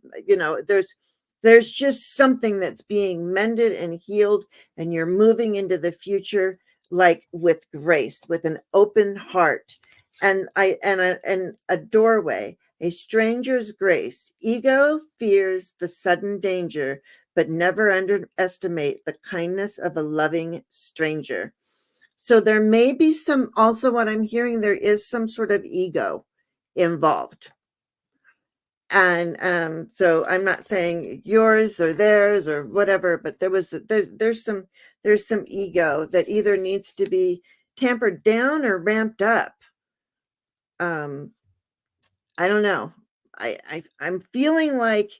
there's just something that's being mended and healed, and you're moving into the future like with grace, with an open heart, and a doorway, a stranger's grace. Ego fears the sudden danger, but never underestimate the kindness of a loving stranger. So there may be some, also what I'm hearing, there is some sort of ego involved. And so I'm not saying yours or theirs or whatever, but there's some ego that either needs to be tampered down or ramped up. Um, I don't know. I'm feeling like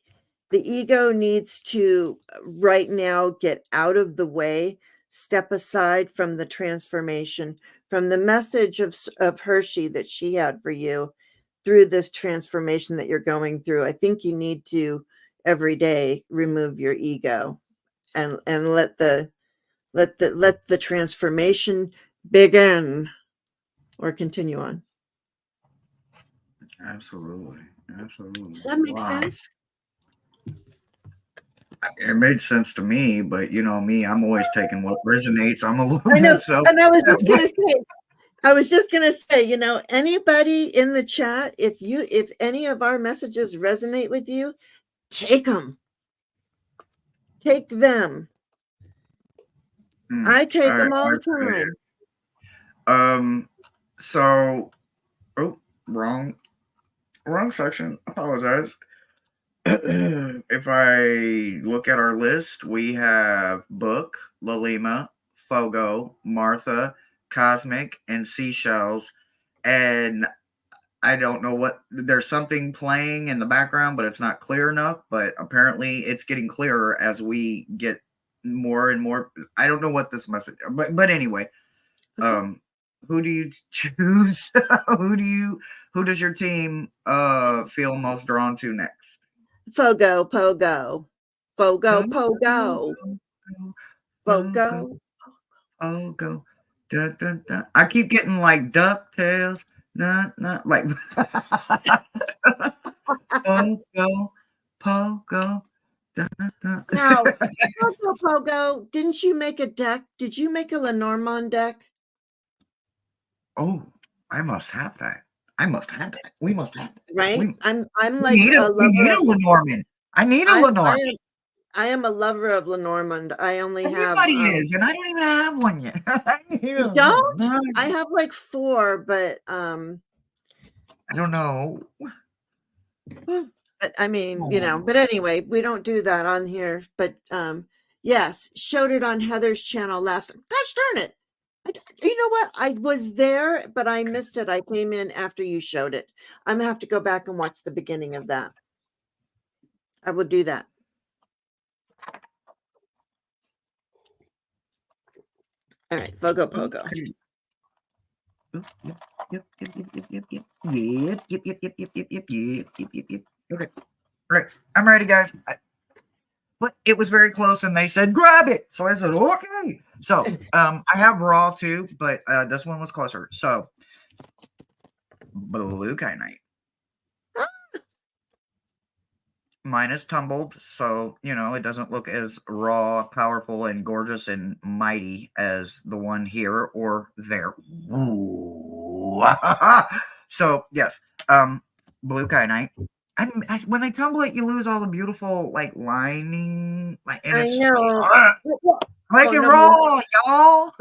the ego needs to right now get out of the way, step aside from the transformation, from the message of Hershey that she had for you through this transformation that you're going through. I think you need to every day remove your ego and let the transformation begin or continue on. Absolutely. Does Absolutely. that make Wow. sense? It made sense to me, but you know me, I'm always taking what resonates. I'm a little I know, bit so. and I was just gonna say, anybody in the chat, if any of our messages resonate with you, take them, take them. I take them all I the appreciate time. it. So, oh, wrong section. Apologize. If I look at our list, we have Book, Lalima, Fogo, Martha, Cosmic, and Seashells. And I don't know what, there's something playing in the background, but it's not clear enough. But apparently, it's getting clearer as we get more and more. I don't know what this message, but anyway, Okay. um, who do you choose? Who does your team feel most drawn to next? Fogo, pogo, fogo, Go, go, pogo, go, go, fogo. go, oh, go. Da, da, da. I keep getting like DuckTales. Not like Pogo, Pogo. Now, Pogo Pogo, didn't you make a deck? Did you make a Lenormand deck? Oh, I must have that. I must have that. We must have that. Right? We I'm we like need a a we lover need of a Lenormand. I need a I Lenormand. I am a lover of Lenormand. I only have, Everybody is, and I don't even have one yet. I need you a don't? I Lenormand. have like 4, I don't know. but I mean, Oh. but anyway, we don't do that on here, but, yes, showed it on Heather's channel last gosh darn it. You know what? I was there, but I missed it. I came in after you showed it. I'm gonna have to go back and watch the beginning of that. I will do that. All right, Fogo Pogo. Okay. Yep, yep, yep, yep, yep, yep, yep. Yep, yep, yep, yep, yep, yep, yep, yep, yep, yep, yep. Okay. All right. I'm ready, guys. But it was very close, and they said grab it. So I said okay. So I have raw too, but this one was closer. So blue kyanite. Mine is tumbled, so it doesn't look as raw, powerful, and gorgeous and mighty as the one here or there. Ooh. So yes, blue kyanite. When they tumble it, you lose all the beautiful like lining, and I it's just like know. make Oh, it no, no. raw, y'all.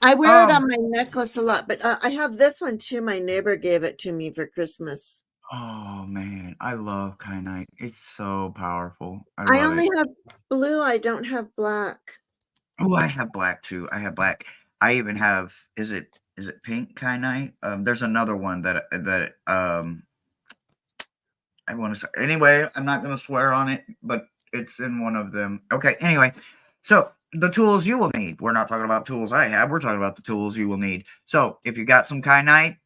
I wear it um. on my necklace a lot, but I have this one too. My neighbor gave it to me for Christmas. Oh man, I love kyanite. It's so powerful. I I love it. only have blue. I don't have black. Oh, I have black too. I have black. I even have is it pink kyanite? There's another one that I want to say. Anyway, I'm not going to swear on it, but it's in one of them. Okay. Anyway, so the tools you will need. We're not talking about tools I have. We're talking about the tools you will need. So if you got some kyanite,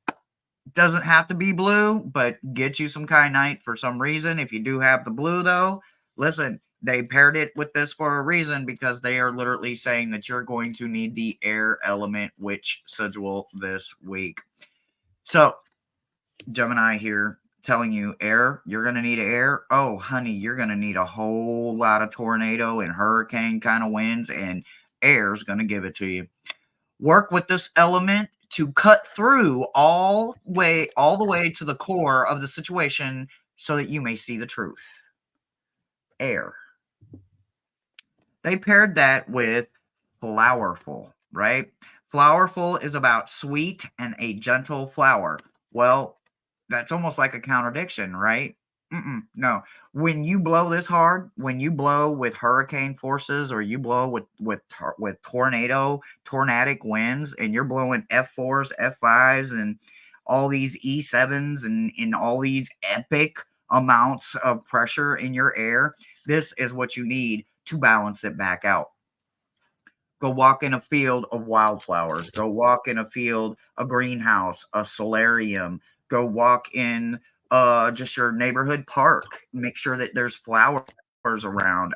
doesn't have to be blue, but get you some kyanite for some reason. If you do have the blue, though, listen, they paired it with this for a reason because they are literally saying that you're going to need the air element witch sigil this week. So, Gemini here telling you air, you're going to need air. Oh, honey, you're going to need a whole lot of tornado and hurricane kind of winds, and air's going to give it to you. Work with this element to cut through all the way to the core of the situation so that you may see the truth. Air. They paired that with flowerful, right? Flowerful is about sweet and a gentle flower. Well, that's almost like a contradiction, right? No. When you blow this hard, when you blow with hurricane forces, or you blow with tornadic winds, and you're blowing F4s, F5s, and all these E7s, and in all these epic amounts of pressure in your air, this is what you need to balance it back out. Go walk in a field of wildflowers. Go walk in a field, a greenhouse, a solarium. Go walk in just your neighborhood park. Make sure that there's flowers around.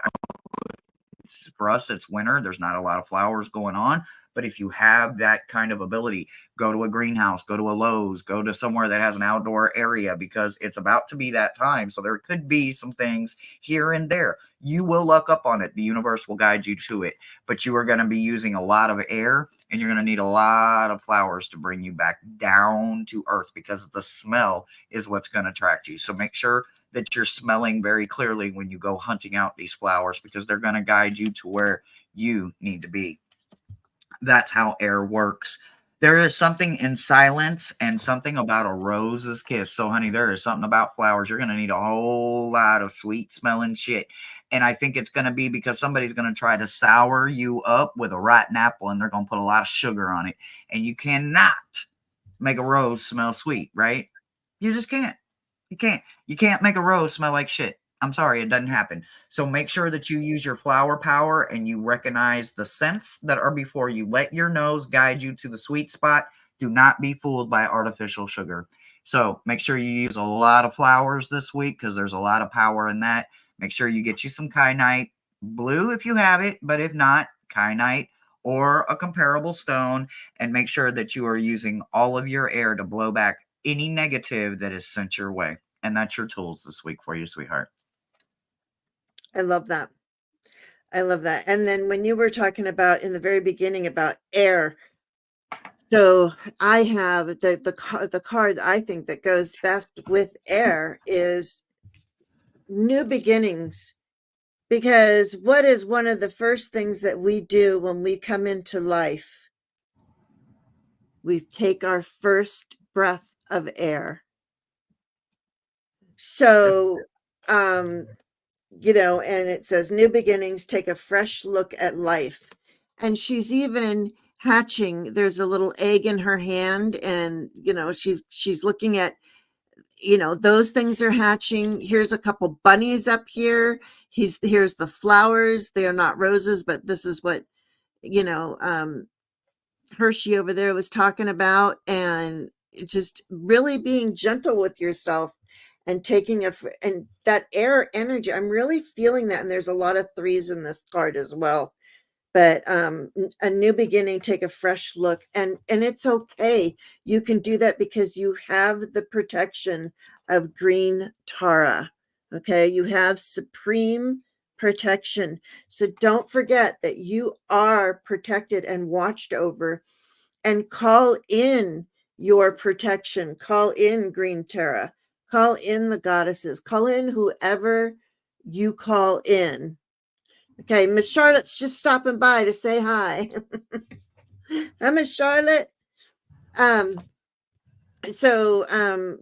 For us, it's winter. There's not a lot of flowers going on. But if you have that kind of ability, go to a greenhouse, go to a Lowe's, go to somewhere that has an outdoor area because it's about to be that time. So there could be some things here and there. You will luck up on it. The universe will guide you to it. But you are going to be using a lot of air, and you're going to need a lot of flowers to bring you back down to earth because the smell is what's going to attract you. So make sure that you're smelling very clearly when you go hunting out these flowers because they're going to guide you to where you need to be. That's how air works. There is something in silence and something about a rose's kiss. So, honey, there is something about flowers. You're going to need a whole lot of sweet smelling shit. And I think it's going to be because somebody's going to try to sour you up with a rotten apple and they're going to put a lot of sugar on it. And you cannot make a rose smell sweet, right? You just can't. You can't. You can't make a rose smell like shit. I'm sorry, it doesn't happen. So make sure that you use your flower power and you recognize the scents that are before you. Let your nose guide you to the sweet spot. Do not be fooled by artificial sugar. So make sure you use a lot of flowers this week because there's a lot of power in that. Make sure you get you some kyanite, blue if you have it, but if not, kyanite or a comparable stone, and make sure that you are using all of your air to blow back any negative that is sent your way. And that's your tools this week for you, sweetheart. I love that. I love that. And then when you were talking about in the very beginning about air, so I have the card I think that goes best with air is new beginnings. Because what is one of the first things that we do when we come into life? We take our first breath of air. So, um, and it says new beginnings, take a fresh look at life. And she's even hatching. There's a little egg in her hand, and she's looking at, those things are hatching. Here's a couple bunnies up here. Here's the flowers. They are not roses, but this is what you know Hershey over there was talking about. And just really being gentle with yourself and taking and that air energy. I'm really feeling that, and there's a lot of threes in this card as well. But a new beginning, take a fresh look, and it's okay. You can do that because you have the protection of green Tara. Okay, you have supreme protection. So don't forget that you are protected and watched over, and call in your protection. Call in green Tara. Call in the goddesses. Call in whoever you call in. Okay, Miss Charlotte's just stopping by to say hi. Hi, Miss Charlotte. Um,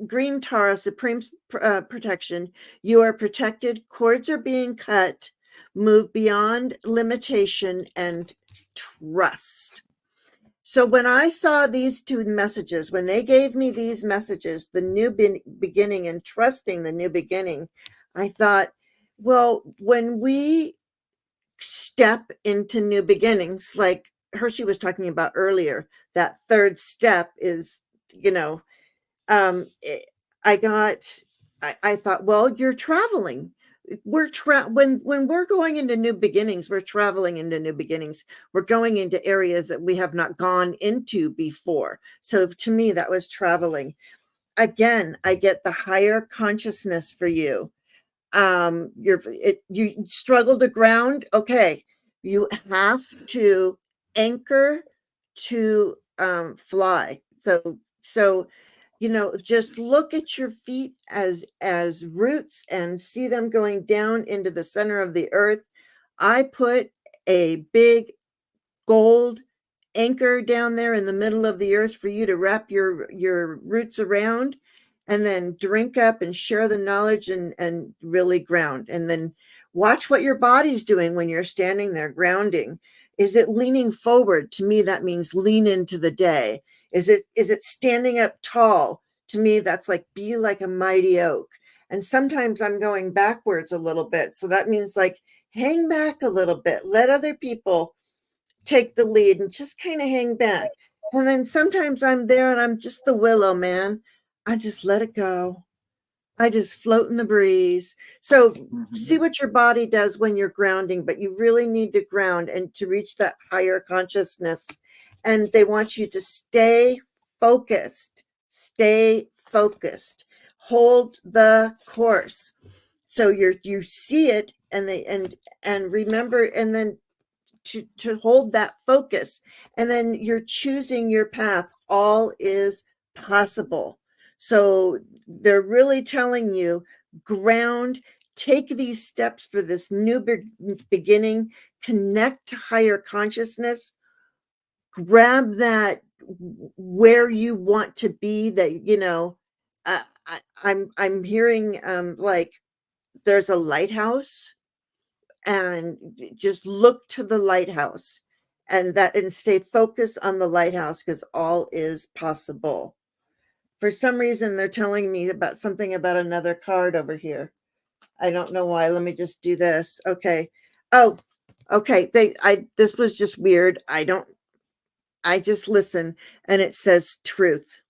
Green Tara, supreme protection. You are protected. Cords are being cut. Move beyond limitation and trust. So when I saw these two messages, when they gave me these messages, the new beginning and trusting the new beginning, I thought, well, when we step into new beginnings, like Hershey was talking about earlier, that third step is, you know, um, it, I got, I thought, well, you're traveling. When we're going into new beginnings, we're traveling into new beginnings. We're going into areas that we have not gone into before. So to me, that was traveling. Again, I get the higher consciousness for you. You struggle to ground. Okay, you have to anchor to fly. So just look at your feet as roots and see them going down into the center of the earth. I put a big gold anchor down there in the middle of the earth for you to wrap your roots around, and then drink up and share the knowledge, and really ground. And then watch what your body's doing when you're standing there grounding. Is it leaning forward? To me, that means lean into the day. Is it standing up tall? To me, that's like be like a mighty oak. And sometimes I'm going backwards a little bit, so that means like hang back a little bit, let other people take the lead and just kind of hang back. And then sometimes I'm there and I'm just the willow, man. I just let it go. I just float in the breeze. So see what your body does when you're grounding, but you really need to ground and to reach that higher consciousness. And they want you to stay focused, hold the course. So you see it, and remember, and then to hold that focus, and then you're choosing your path. All is possible. So they're really telling you, ground, take these steps for this new beginning, connect to higher consciousness, grab that where you want to be. That I'm hearing like there's a lighthouse, and just look to the lighthouse, and stay focused on the lighthouse, because all is possible. For some reason, they're telling me about something about another card over here. I don't know why. Let me just do this. Okay. Oh, okay. This was just weird. I just listen, and it says truth.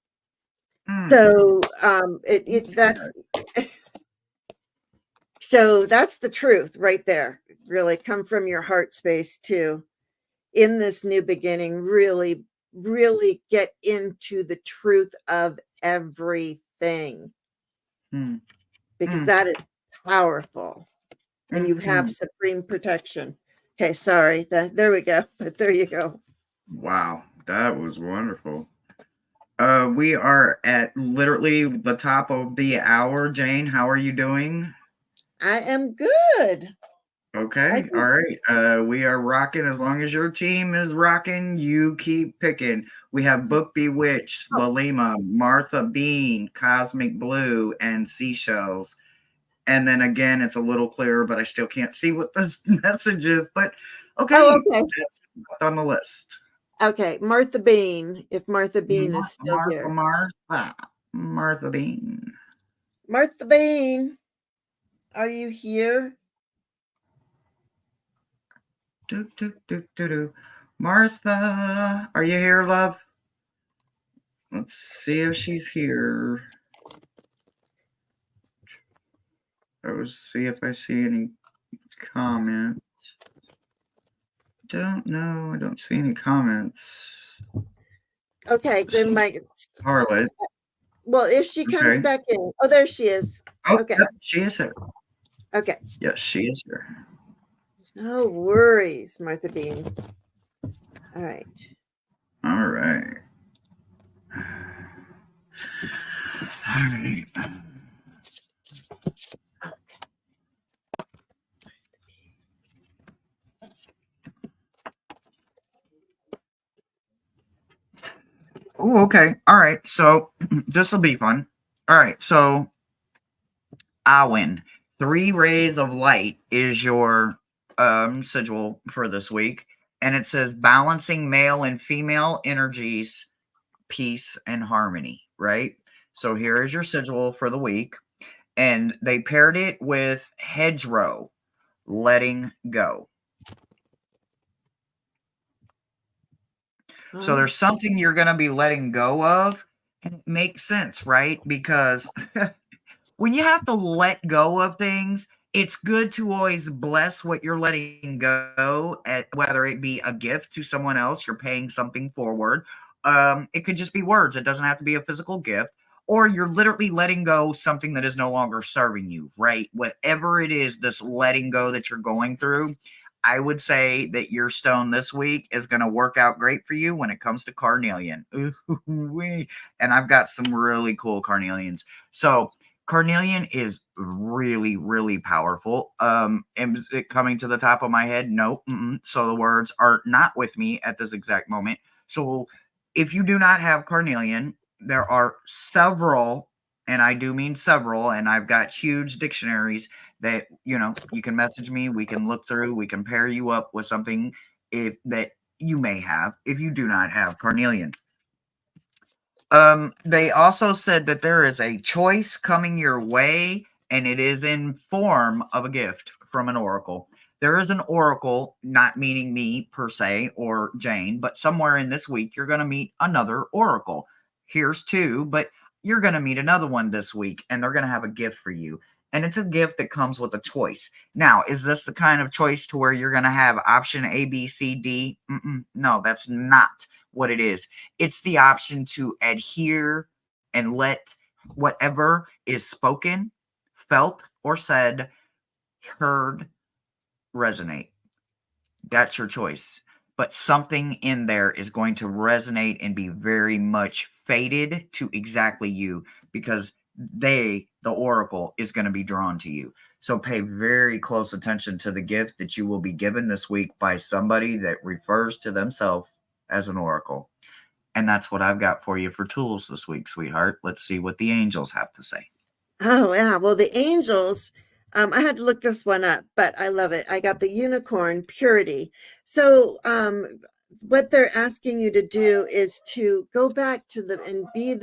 So that's the truth right there. Really come from your heart space too. In this new beginning, really, really get into the truth of everything, because that is powerful. and you have Mhm. supreme protection. Okay, sorry. There we go. But there you go. Wow, that was wonderful. We are at literally the top of the hour. Jane, how are you doing? I am good. I Okay, all think right. We are rocking. As long as your team is rocking, you keep picking. We have Book Bewitched, oh, Lalima, Martha Bean, Cosmic Blue, and Seashells. And then again, it's a little clearer, but I still can't see what this message is. But oh, okay, okay. that's what's on the list. Okay. Martha Bean, if Martha Bean is still here. Martha Bean. Martha Bean, are you here? Do, do, do, do, do. Martha, are you here, love? Let's see if she's here. Let's see if I see any comments. Don't know. I don't see any comments. Okay, then my Harlot. well, if she comes Okay. back in. Oh, there she is. Oh, Okay. yep, she is here. Okay. Yes, she is here. No worries, Martha Bean. All right. All right. All right. Oh, okay. All right. So this will be fun. All right. So Awin, 3 rays of light is your sigil for this week, and it says balancing male and female energies, peace and harmony. Right. So here is your sigil for the week, and they paired it with hedgerow, letting go. So Oh, there's something you're going to be letting go of, and it makes sense, right? Because when you have to let go of things, it's good to always bless what you're letting go, at, whether it be a gift to someone else, you're paying something forward. It could just be words. It doesn't have to be a physical gift. Or you're literally letting go something that is no longer serving you, right? Whatever it is, this letting go that you're going through, I would say that your stone this week is going to work out great for you when it comes to carnelian. Ooh-wee. And I've got some really cool carnelians. So, carnelian is really, really powerful. And is it coming to the top of my head? No. Mm-mm. So the words are not with me at this exact moment. So if you do not have carnelian, there are several, and I do mean several, and I've got huge dictionaries that you can message me, we can look through, we can pair you up with something if that you may have if you do not have carnelian. They also said that there is a choice coming your way, and it is in form of a gift from an oracle. There is an oracle, not meaning me per se or Jane, but somewhere in this week you're going to meet another oracle. Here's two, but you're going to meet another one this week, and they're going to have a gift for you. And it's a gift that comes with a choice. Now, is this the kind of choice to where you're going to have option A, B, C, D? No, that's not what it is. It's the option to adhere and let whatever is spoken, felt, or said, heard, resonate. That's your choice. But something in there is going to resonate and be very much fated to exactly you because the oracle, is going to be drawn to you. So pay very close attention to the gift that you will be given this week by somebody that refers to themselves as an oracle. And that's what I've got for you for tools this week, sweetheart. Let's see what the angels have to say. oh yeah. Well, the angels, I had to look this one up, but I love it. I got the unicorn purity. So, what they're asking you to do is to go back to them and be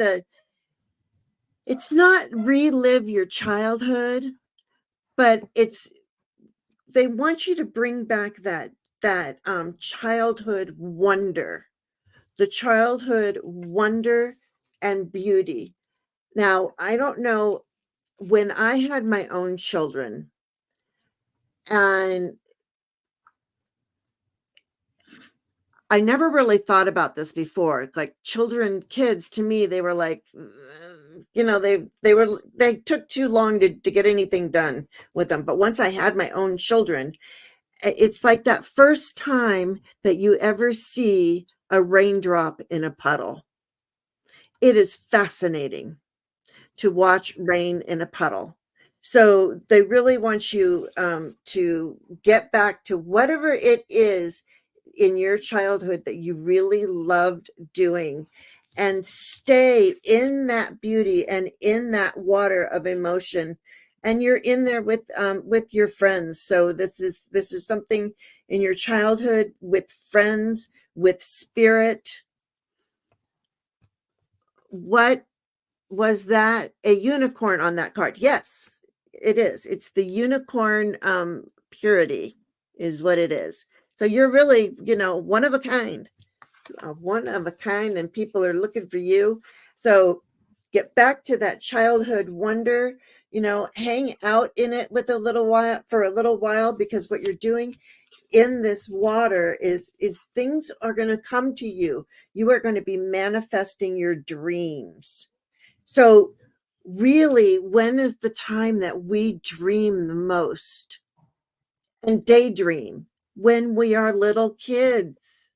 it's not relive your childhood, but they want you to bring back that childhood wonder, the childhood wonder and beauty. Now, I don't know, when I had my own children, and I never really thought about this before. Like kids to me, they were like they took too long to get anything done with them. But once I had my own children, it's like that first time that you ever see a raindrop in a puddle. It is fascinating to watch rain in a puddle. So they really want you to get back to whatever it is in your childhood that you really loved doing, and stay in that beauty and in that water of emotion. And you're in there with your friends. So this is something in your childhood with friends, with spirit. What was that a unicorn on that card? Yes, it is. It's the unicorn purity is what it is. So you're really, one of a kind, and people are looking for you. So get back to that childhood wonder, hang out in it with a little while, because what you're doing in this water is things are going to come to you. You are going to be manifesting your dreams. So, really, when is the time that we dream the most and daydream? When we are little kids.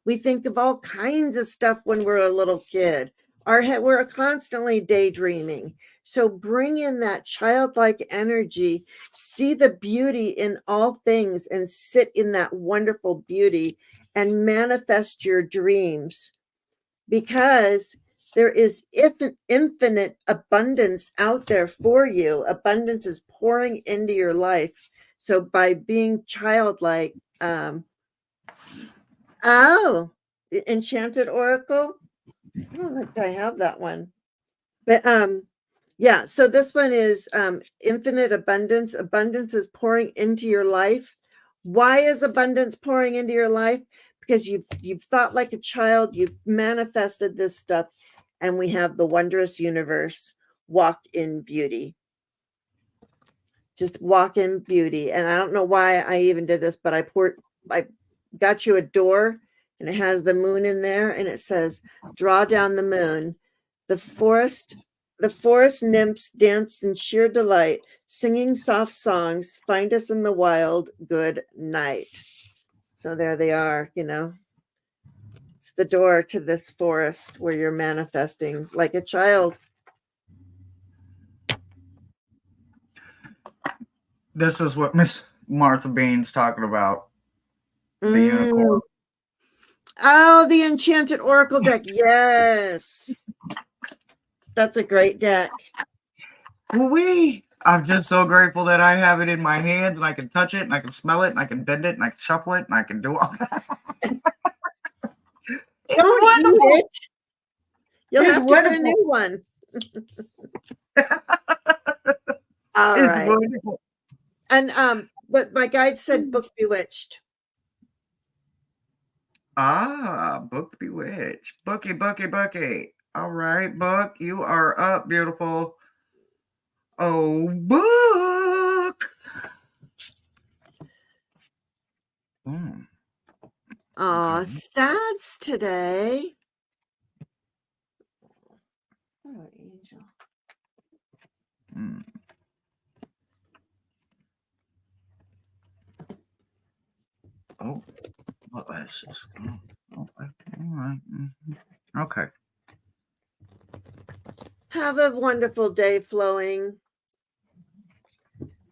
We think of all kinds of stuff when we're a little kid. We're constantly daydreaming. So bring in that childlike energy, see the beauty in all things, and sit in that wonderful beauty and manifest your dreams, because there is infinite abundance out there for you. Abundance is pouring into your life. So by being childlike, oh, Enchanted Oracle. I don't think I have that one. But yeah, so this one is infinite abundance. Abundance is pouring into your life. Why is abundance pouring into your life? Because you've thought like a child, you've manifested this stuff, and we have the wondrous universe. Walk in beauty. Just walk in beauty. And I don't know why I even did this, but I got you a door, and it has the moon in there, and it says, draw down the moon. The forest nymphs dance in sheer delight, singing soft songs. Find us in the wild. Good night. So there they are, It's the door to this forest where you're manifesting like a child. This is what Miss Martha Bean's talking about. The unicorn. Mm. Oh, the Enchanted Oracle deck. Yes. That's a great deck. Wee! I'm just so grateful that I have it in my hands, and I can touch it, and I can smell it, and I can bend it, and I can shuffle it, and I can do all that. It's Don't eat wonderful. it. You'll It's have to get a wonderful. new one. All It's right. wonderful. And but my guide said book bewitched. Ah, Book Bewitched. Bookie, Bookie, Bookie. All right, Book, you are up, beautiful. Oh, Book. Mm, Aw, okay. Sads today. Oh, angel. Mm. Oh, what was this? Oh, all right. Okay. Have a wonderful day, Flowing.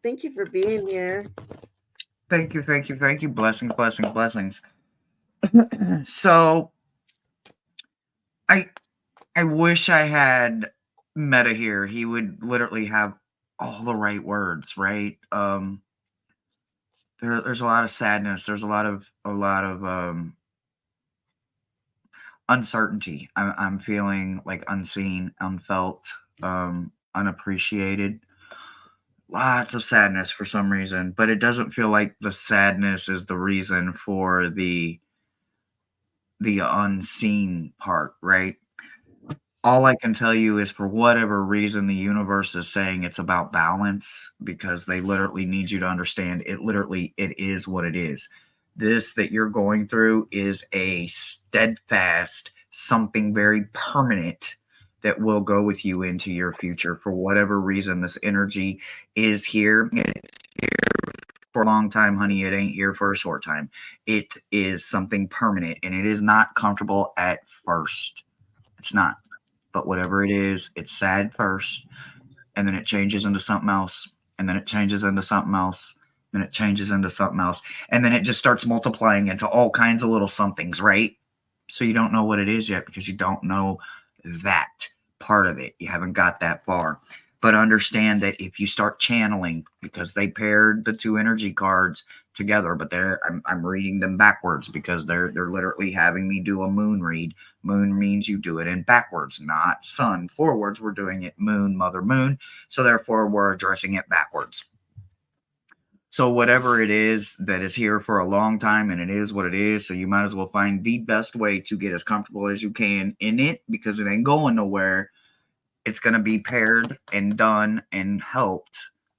Thank you for being here. Thank you, thank you, thank you. Blessings, blessings, blessings. So, I I wish I had Meta here. He would literally have all the right words, right? There's a lot of sadness. There's a lot of uncertainty. I'm feeling like unseen, unfelt, unappreciated. Lots of sadness for some reason, but it doesn't feel like the sadness is the reason for the unseen part, right? All I can tell you is for whatever reason, the universe is saying it's about balance because they literally need you to understand it is what it is. This that you're going through is a steadfast, something very permanent that will go with you into your future for whatever reason. This energy is here. It's here for a long time, honey. It ain't here for a short time. It is something permanent, and it is not comfortable at first. It's not. But whatever it is, it's sad first, and then it changes into something else, and then it changes into something else, then it changes into something else, and then it just starts multiplying into all kinds of little somethings, right? So you don't know what it is yet because you don't know that part of it. You haven't got that far. But understand that if you start channeling, because they paired the two energy cards together, but I'm reading them backwards because they're literally having me do a moon read. Moon means you do it in backwards, not sun forwards. We're doing it moon, mother moon. So therefore we're addressing it backwards. So whatever it is that is here for a long time, and it is what it is, so you might as well find the best way to get as comfortable as you can in it because it ain't going nowhere. It's going to be paired and done and helped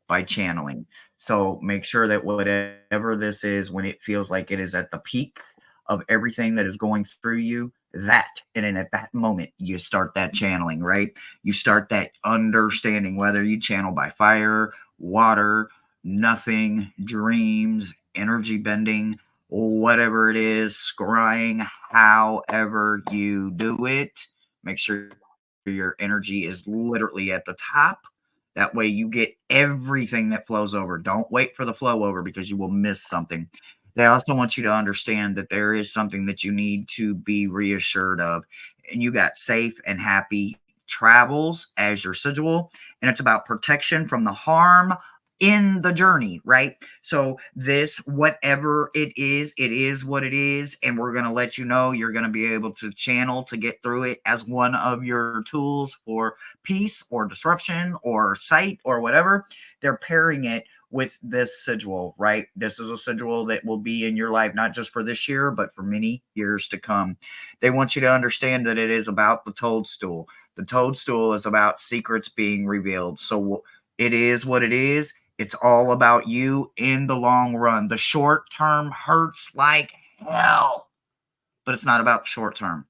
by channeling. So make sure that whatever this is, when it feels like it is at the peak of everything that is going through you, that and then at that moment you start that channeling, right? You start that understanding, whether you channel by fire, water, nothing, dreams, energy bending, whatever it is, scrying, however you do it. Make sure your energy is literally at the top. That way you get everything that flows over. Don't wait for the flow over because you will miss something. They also want you to understand that there is something that you need to be reassured of. And you got safe and happy travels as your sigil. And it's about protection from the harm in the journey, right? So this, whatever it is what it is, and we're going to let you know you're going to be able to channel to get through it as one of your tools for peace or disruption or sight or whatever. They're pairing it with this sigil, right? This is a sigil that will be in your life not just for this year but for many years to come. They want you to understand that it is about the toadstool. The toadstool is about secrets being revealed. So it is what it is. It's all about you in the long run. The short term hurts like hell, but it's not about short term.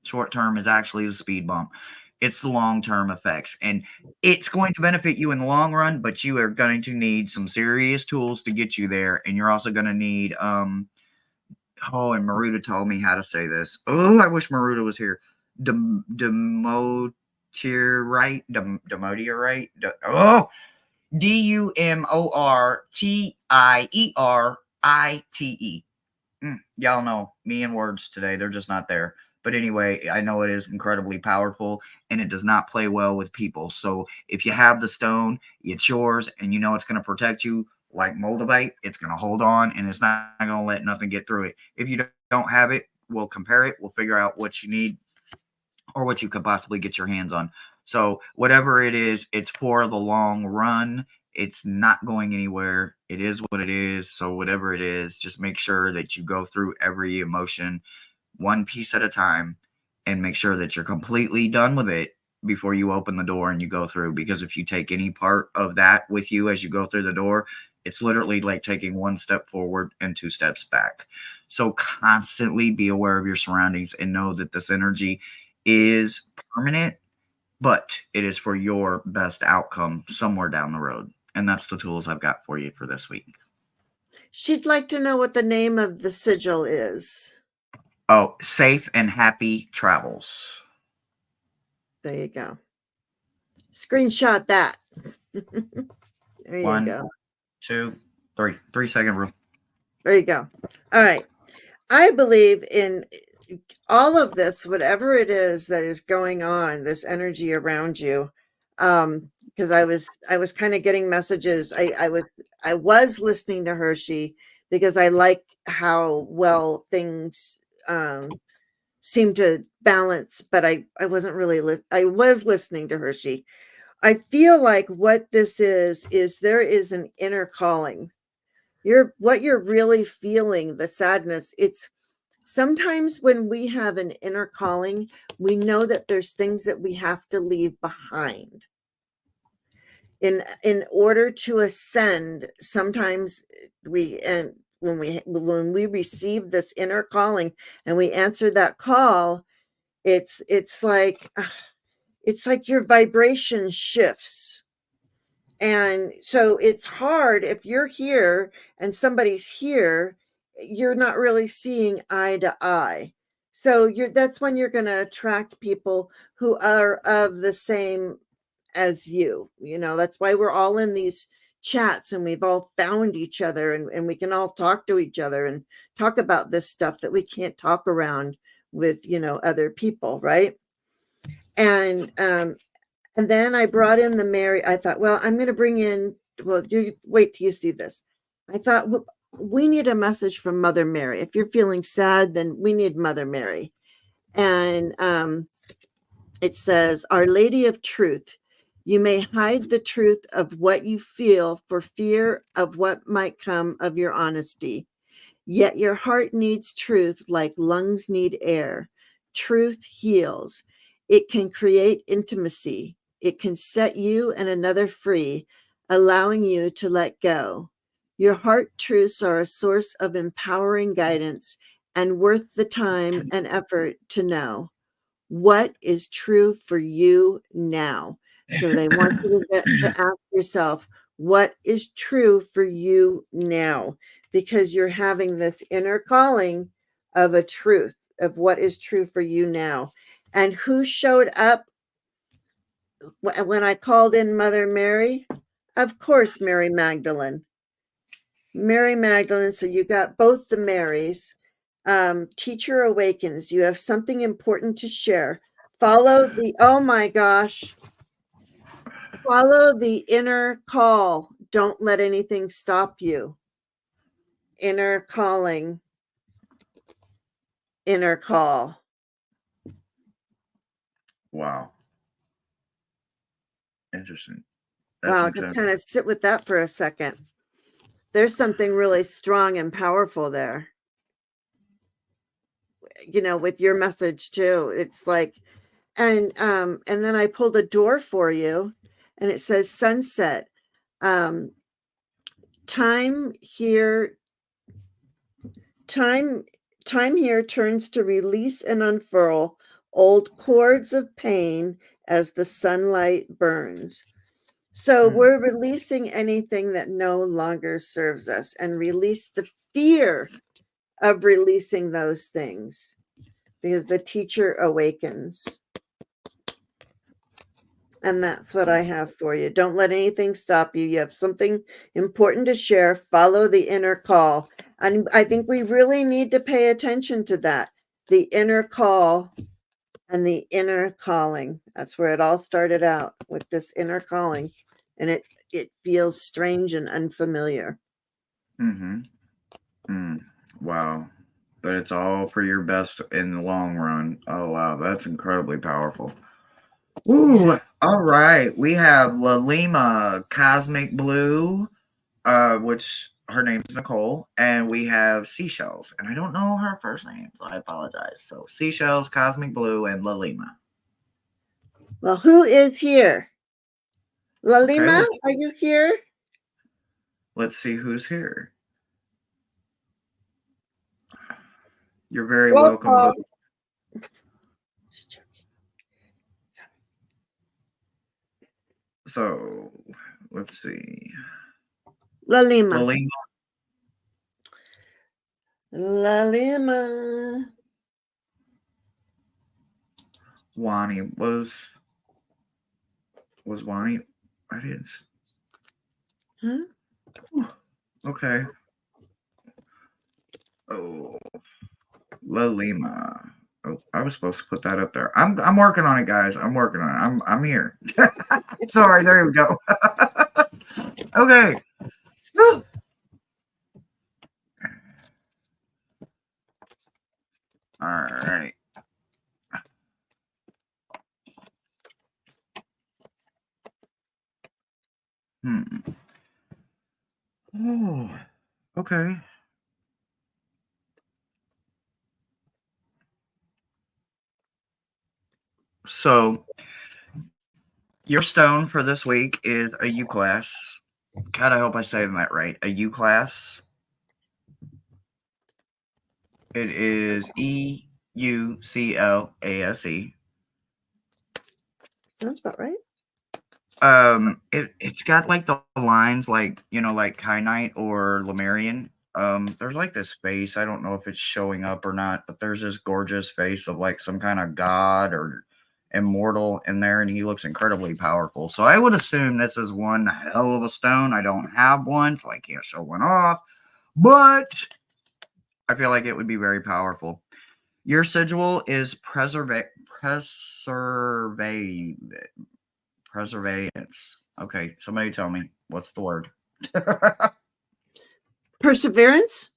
Short term is actually the speed bump. It's the long term effects. And it's going to benefit you in the long run, but you are going to need some serious tools to get you there. And you're also going to need, oh, and Maruta told me how to say this. Oh, I wish Maruta was here. Demotierite? Demotierite? Oh, Dumortierite. Y'all know me and words today, they're just not there. But anyway, I know it is incredibly powerful and it does not play well with people. So if you have the stone, it's yours and you know it's going to protect you like moldavite. It's going to hold on and it's not going to let nothing get through it. If you don't have it, we'll compare it. We'll figure out what you need or what you could possibly get your hands on. So whatever it is, it's for the long run. It's not going anywhere. It is what it is. So whatever it is, just make sure that you go through every emotion one piece at a time and make sure that you're completely done with it before you open the door and you go through. Because if you take any part of that with you as you go through the door, it's literally like taking one step forward and two steps back. So constantly be aware of your surroundings and know that this energy is permanent, but it is for your best outcome somewhere down the road. And that's the tools I've got for you for this week. She'd like to know what the name of the sigil is. Oh, safe and happy travels. There you go. Screenshot that. There you 1, go. 2, 3. 3-second rule. There you go. All right. I believe in all of this, whatever it is that is going on, this energy around you. Because I was kind of getting messages. I was listening to Hershey because I like how well things seem to balance, but I wasn't really I was listening to Hershey. I feel like what this is there is an inner calling. What you're really feeling, the sadness, it's sometimes when we have an inner calling, we know that there's things that we have to leave behind. In order to ascend, sometimes we and when we receive this inner calling and we answer that call, it's like it's like your vibration shifts. And so it's hard if you're here and somebody's here, you're not really seeing eye to eye. So that's when you're going to attract people who are of the same as you. That's why we're all in these chats and we've all found each other, and we can all talk to each other and talk about this stuff that we can't talk around with, other people, right? And then I brought in the Mary. I thought, well, I'm going to bring in, well, you wait till you see this. I thought, we need a message from Mother Mary. If you're feeling sad, then we need Mother Mary. And it says, Our Lady of Truth, you may hide the truth of what you feel for fear of what might come of your honesty. Yet your heart needs truth like lungs need air. Truth heals. It can create intimacy. It can set you and another free, allowing you to let go. Your heart truths are a source of empowering guidance and worth the time and effort to know what is true for you now. So they want you to ask yourself, what is true for you now? Because you're having this inner calling of a truth of what is true for you now. And who showed up when I called in Mother Mary? Of course, Mary Magdalene. Mary Magdalene. So you got both the Marys. Teacher awakens. You have something important to share. Follow the, oh my gosh, follow the inner call. Don't let anything stop you. Inner calling, inner call. Wow. Interesting. That's Wow, just intense. kind of sit with that for a second. There's something really strong and powerful there. With your message too. It's like, and then I pulled a door for you, and it says sunset. Um, time here time time here turns to release and unfurl old cords of pain as the sunlight burns. So Hmm. we're releasing anything that no longer serves us and release the fear of releasing those things, because the teacher awakens. And that's what I have for you. Don't let anything stop you. You have something important to share. Follow the inner call. And I think we really need to pay attention to that. The inner call and the inner calling. That's where it all started out, with this inner calling. And it feels strange and unfamiliar. Mm-hmm. Mm. Wow. But it's all for your best in the long run. Oh wow, that's incredibly powerful. Yeah. Ooh, all right. We have Lalima Cosmic Blue, which her name's Nicole, and we have Seashells, and I don't know her first name, so I apologize. So Seashells, Cosmic Blue, and Lalima. Well, who is here? Okay, Lalima, are you here? let's see who's here. You're very Roll welcome, call. but so let's see. Lalima. Lalima Lalima. Wani was Wani. I didn't. Huh? Okay. Oh, Lalima. Oh, I was supposed to put that up there. I'm working on it, guys. I'm working on it. I'm here. Sorry, there we go. Okay. Woo. All right. Hmm. Oh, okay. So your stone for this week is a U class. God, I hope I say that right. A U class. It is EUCLASE. Sounds about right. It's got like the lines like, like Kyanite or Lemurian. There's like this face. I don't know if it's showing up or not, but there's this gorgeous face of like some kind of god or immortal in there, and he looks incredibly powerful. So I would assume this is one hell of a stone. I don't have one, so I can't show one off, but I feel like it would be very powerful. Your sigil is Perseverance. Okay, somebody tell me what's the word? Perseverance?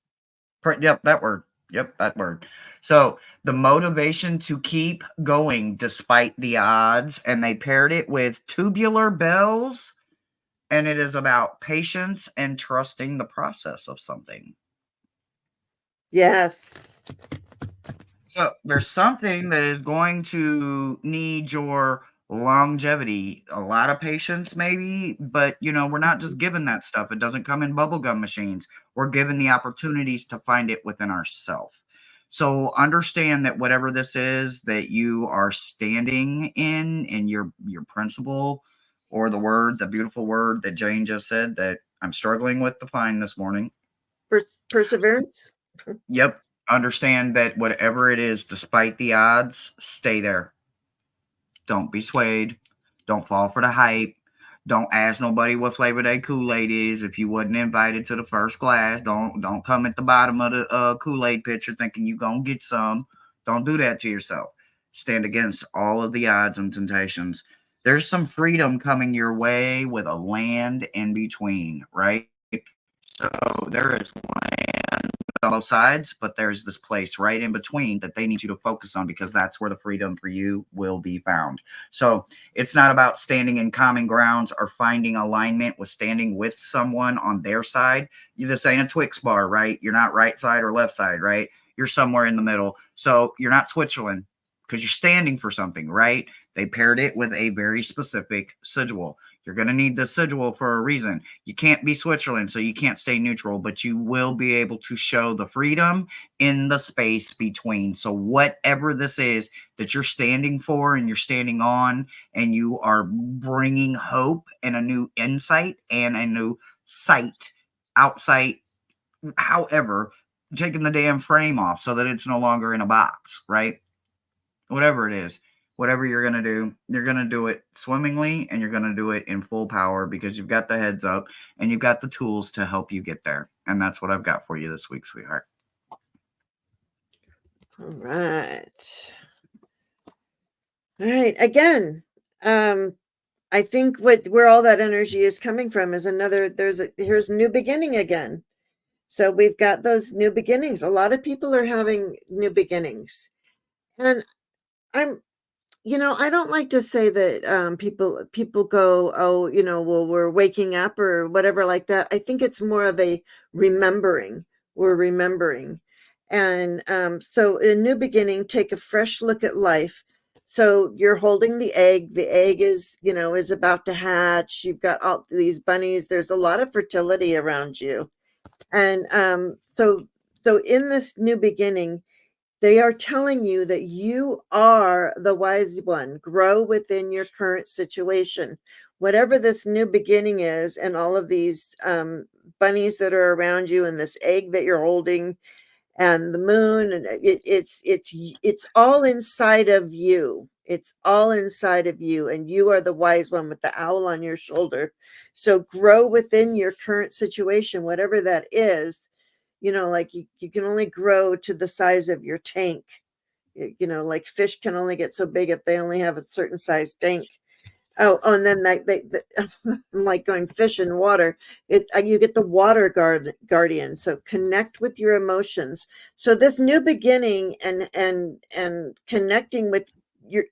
Yep, that word. Yep, that word. So the motivation to keep going despite the odds, and they paired it with tubular bells, and it is about patience and trusting the process of something. Yes. So there's something that is going to need your longevity, a lot of patience maybe, but we're not just given that stuff. It doesn't come in bubblegum machines. We're given the opportunities to find it within ourselves. So understand that whatever this is that you are standing in your principle or the beautiful word that Jane just said that I'm struggling with to find this morning. Perseverance? Yep. Understand that whatever it is, despite the odds, stay there. Don't be swayed. Don't fall for the hype. Don't ask nobody what flavor their Kool-Aid is if you wasn't invited to the first glass. Don't come at the bottom of the Kool-Aid pitcher thinking you gonna get some. Don't do that to yourself. Stand against all of the odds and temptations. There's some freedom coming your way with a land in between, right? So there is land on both sides, but there's this place right in between that they need you to focus on because that's where the freedom for you will be found. So it's not about standing in common grounds or finding alignment with standing with someone on their side. This ain't a Twix bar, right? You're not right side or left side, right? You're somewhere in the middle. So you're not Switzerland because you're standing for something, right? They paired it with a very specific sigil. You're going to need the sigil for a reason. You can't be Switzerland, so you can't stay neutral, but you will be able to show the freedom in the space between. So, whatever this is that you're standing for and you're standing on, and you are bringing hope and a new insight and a new sight, outside, however, taking the damn frame off so that it's no longer in a box, right? Whatever it is, whatever you're going to do, you're going to do it swimmingly and you're going to do it in full power because you've got the heads up and you've got the tools to help you get there. And that's what I've got for you this week, sweetheart. All right. All right. Again, I think where all that energy is coming from is here's new beginning again. So we've got those new beginnings. A lot of people are having new beginnings. And I'm I don't like to say that people go, oh, well, we're waking up or whatever like that. I think it's more of a remembering. We're remembering. And so a new beginning, take a fresh look at life. So you're holding the egg. The egg is about to hatch. You've got all these bunnies. There's a lot of fertility around you. And so in this new beginning, they are telling you that you are the wise one. Grow within your current situation. Whatever this new beginning is, and all of these bunnies that are around you, and this egg that you're holding, and the moon, and it's all inside of you. It's all inside of you, and you are the wise one with the owl on your shoulder. So grow within your current situation, whatever that is. Like you can only grow to the size of your tank. Like fish can only get so big if they only have a certain size tank. And then I'm like going fish in water. You get the water guardian. So connect with your emotions. So this new beginning and connecting with your,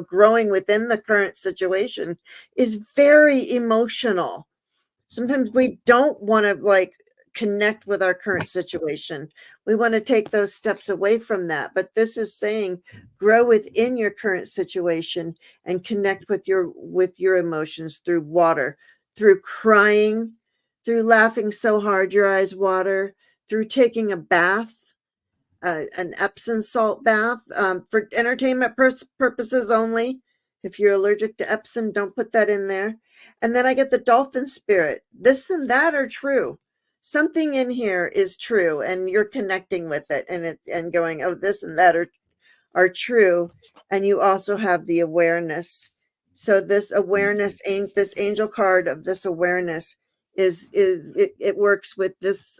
growing within the current situation is very emotional. Sometimes we don't want to connect with our current situation. We want to take those steps away from that. But this is saying grow within your current situation and connect with your emotions through water, through crying, through laughing so hard your eyes water, through taking a bath, an Epsom salt bath, for entertainment purposes only. If you're allergic to Epsom, don't put that in there. And then I get the dolphin spirit. This and that are true. Something in here is true, and you're connecting with it, and going, oh, this and that are true. And you also have the awareness. So this awareness, this angel card of this awareness is it works with this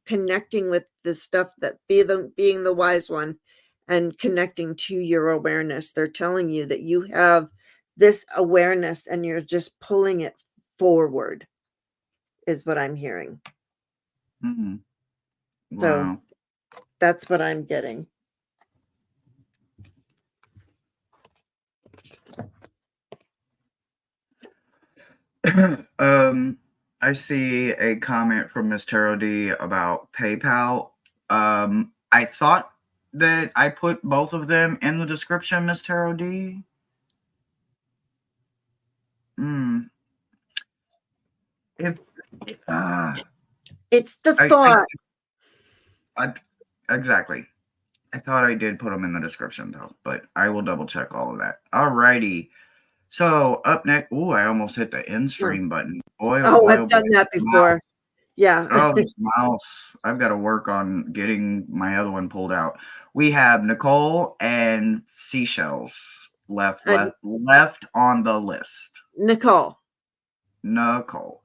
connecting with the stuff that being the wise one and connecting to your awareness. They're telling you that you have this awareness and you're just pulling it forward, is what I'm hearing. Mm. So Wow. that's what I'm getting. I see a comment from Miss Tarot D about PayPal. I thought that I put both of them in the description, Miss Tarot D. Hmm. If It's the I, thought. I exactly. I thought I did put them in the description though, but I will double check all of that. Alrighty. So up next, ooh, I almost hit the end stream button. Boy, oh Oh, boy, oh I've boy. done that Wow. before. Yeah. Oh, this mouse. I've got to work on getting my other one pulled out. We have Nicole and Seashells left And on the list. Nicole. Nicole.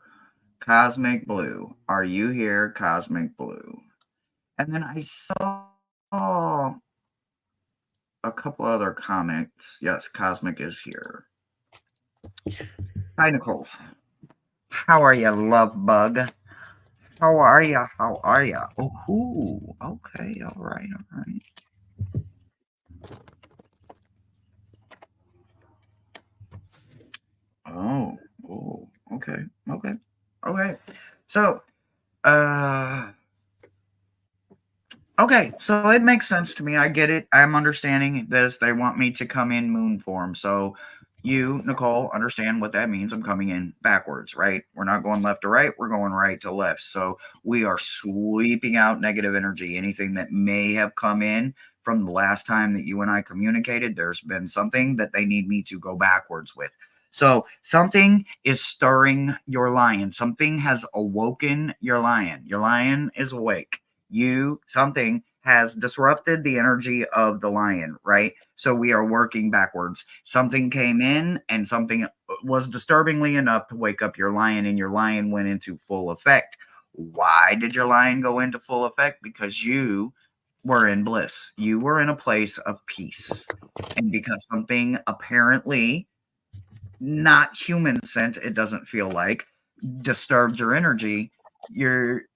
Cosmic Blue. Are you here, Cosmic Blue? And then I saw a couple other comments. Yes, Cosmic is here. Hi, Nicole. How are you, love bug? How are you? How are you? Oh, okay. All right. All right. Oh, okay. Okay. Okay. So, uh, okay. So it makes sense to me. I get it. I'm understanding this. They want me to come in moon form. So, you, Nicole, understand what that means. I'm coming in backwards, right? We're not going left to right. We're going right to left. So, we are sweeping out negative energy. Anything that may have come in from the last time that you and I communicated, there's been something that they need me to go backwards with. So something is stirring your lion. Something has awoken your lion. Your lion is awake. Something has disrupted the energy of the lion, right? So we are working backwards. Something came in and something was disturbingly enough to wake up your lion, and your lion went into full effect. Why did your lion go into full effect? Because you were in bliss. You were in a place of peace. And because something apparently not human scent, it doesn't feel like, disturbs your energy, your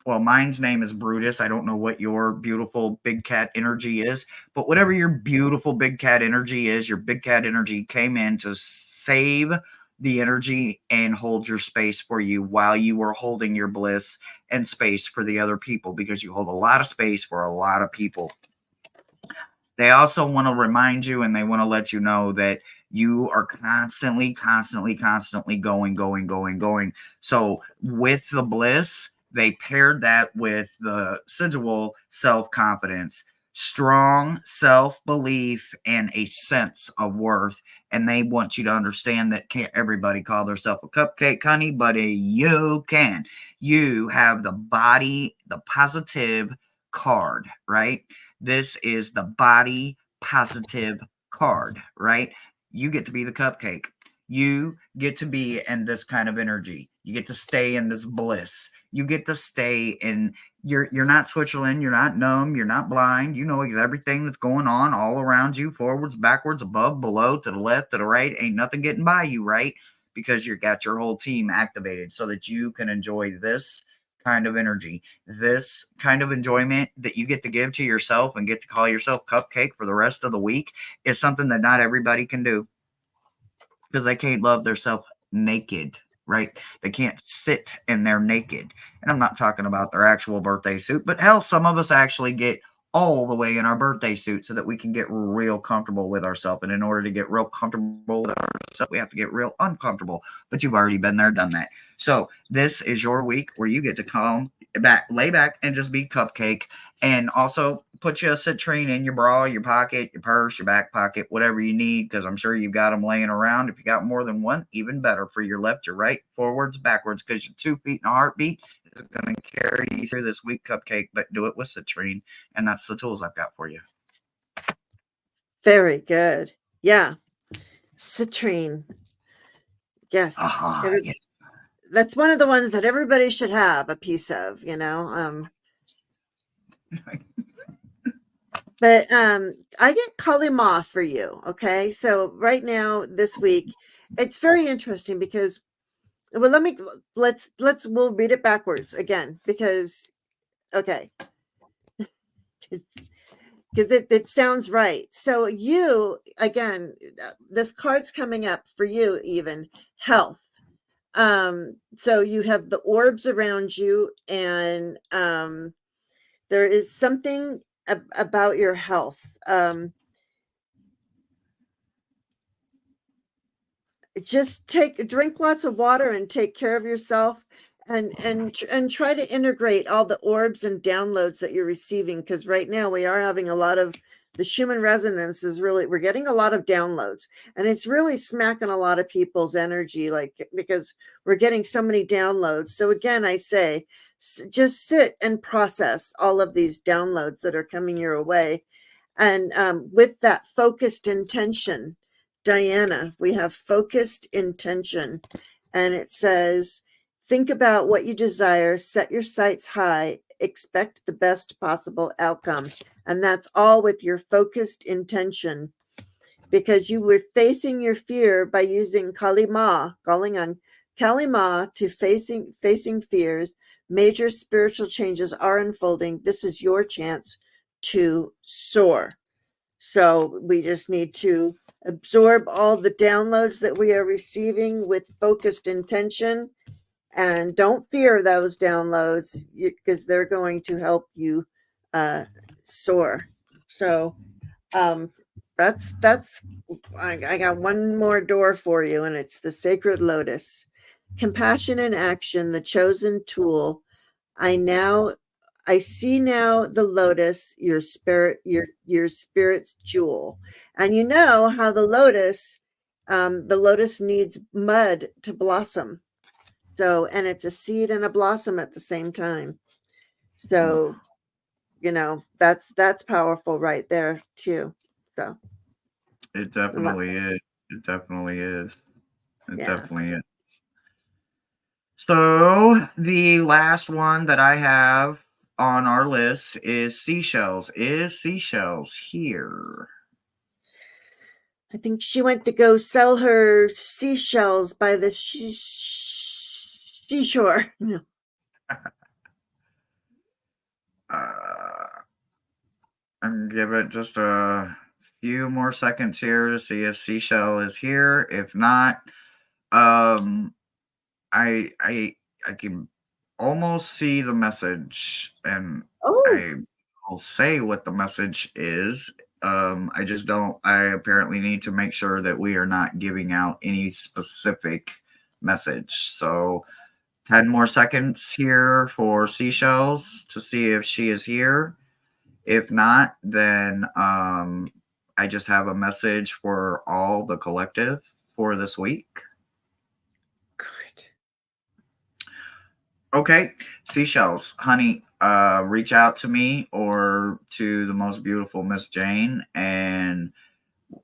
well, mine's name is Brutus. I don't know what your beautiful big cat energy is, but whatever your beautiful big cat energy is, your big cat energy came in to save the energy and hold your space for you while you were holding your bliss and space for the other people, because you hold a lot of space for a lot of people. They also want to remind you, and they want to let you know that you are constantly going. So with the bliss, they paired that with the sigil self-confidence, strong self-belief, and a sense of worth. And they want you to understand that can't everybody call themselves a cupcake, honey, but you can. You have the body, the positive card, right? This is the body positive card, right? You get to be the cupcake. You get to be in this kind of energy. You get to stay in this bliss. You get to stay in you're not Switzerland, you're not numb, you're not blind. You know everything that's going on all around you, forwards, backwards, above, below, to the left, to the right. Ain't nothing getting by you, right? Because you got your whole team activated so that you can enjoy this kind of energy, this kind of enjoyment that you get to give to yourself and get to call yourself cupcake for the rest of the week, is something that not everybody can do, because they can't love themselves naked, right? They can't sit in their naked. And I'm not talking about their actual birthday suit, but hell, some of us actually get all the way in our birthday suit so that we can get real comfortable with ourselves. And in order to get real comfortable with ourselves, we have to get real uncomfortable. But you've already been there, done that. So this is your week where you get to come back, lay back, and just be cupcake. And also put you a citrine in your bra, your pocket, your purse, your back pocket, whatever you need, because I'm sure you've got them laying around. If you got more than one, even better for your left, your right, forwards, backwards, because your 2 feet and a heartbeat is going to carry you through this week, cupcake, but do it with citrine. And that's the tools I've got for you. Very good. Yeah. Citrine. Yes. Yes. That's one of the ones that everybody should have a piece of, But I get Kalima for you, okay? So right now, this week, it's very interesting because, well, we'll read it backwards again because, okay, because it sounds right. So you, again, this card's coming up for you, even health. So you have the orbs around you, and there is something about your health. Just drink lots of water and take care of yourself, and try to integrate all the orbs and downloads that you're receiving, because right now we are having a lot of the Schumann resonance is really, we're getting a lot of downloads, and it's really smacking a lot of people's energy, like, because we're getting so many downloads. So again, I say, just sit and process all of these downloads that are coming your way. And with that focused intention, Diana, we have focused intention. And it says, think about what you desire, set your sights high, expect the best possible outcome. And that's all with your focused intention, because you were facing your fear by using Kalima, calling on Kalima to facing fears. Major spiritual changes are unfolding. This is your chance to soar. So we just need to absorb all the downloads that we are receiving with focused intention, and don't fear those downloads, because they're going to help you soar. So that's I got one more door for you, and it's the Sacred Lotus. Compassion in action, the chosen tool. I see now the lotus, your spirit's jewel. And you know how the lotus needs mud to blossom. So, and it's a seed and a blossom at the same time. So, that's powerful right there too. So It definitely is. It definitely is. It yeah. definitely is. So the last one that I have on our list is seashells. Is seashells here? I think she went to go sell her seashells by the seashore. No. And give it just a few more seconds here to see if seashell is here. If not, um, I can almost see the message, and Oh, I will say what the message is. I just don't. I apparently need to make sure that we are not giving out any specific message. So, 10 more seconds here for seashells to see if she is here. If not, then I just have a message for all the collective for this week. good. Okay, seashells, honey, reach out to me or to the most beautiful Miss Jane, and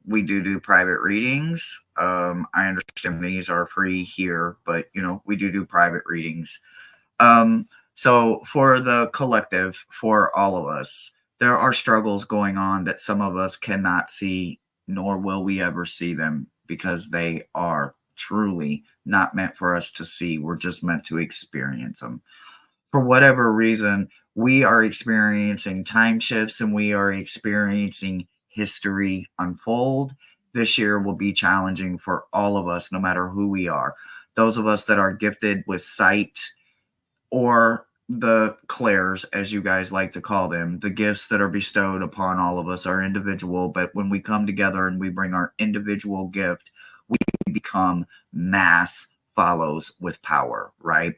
we do private readings. I understand these are free here, but we do private readings. So for the collective, for all of us, there are struggles going on that some of us cannot see, nor will we ever see them, because they are truly not meant for us to see. We're just meant to experience them. For whatever reason, we are experiencing time shifts and we are experiencing history unfold. This year will be challenging for all of us, no matter who we are. Those of us that are gifted with sight, or the clairs, as you guys like to call them, the gifts that are bestowed upon all of us are individual, but when we come together and we bring our individual gift, we become mass follows with power, right?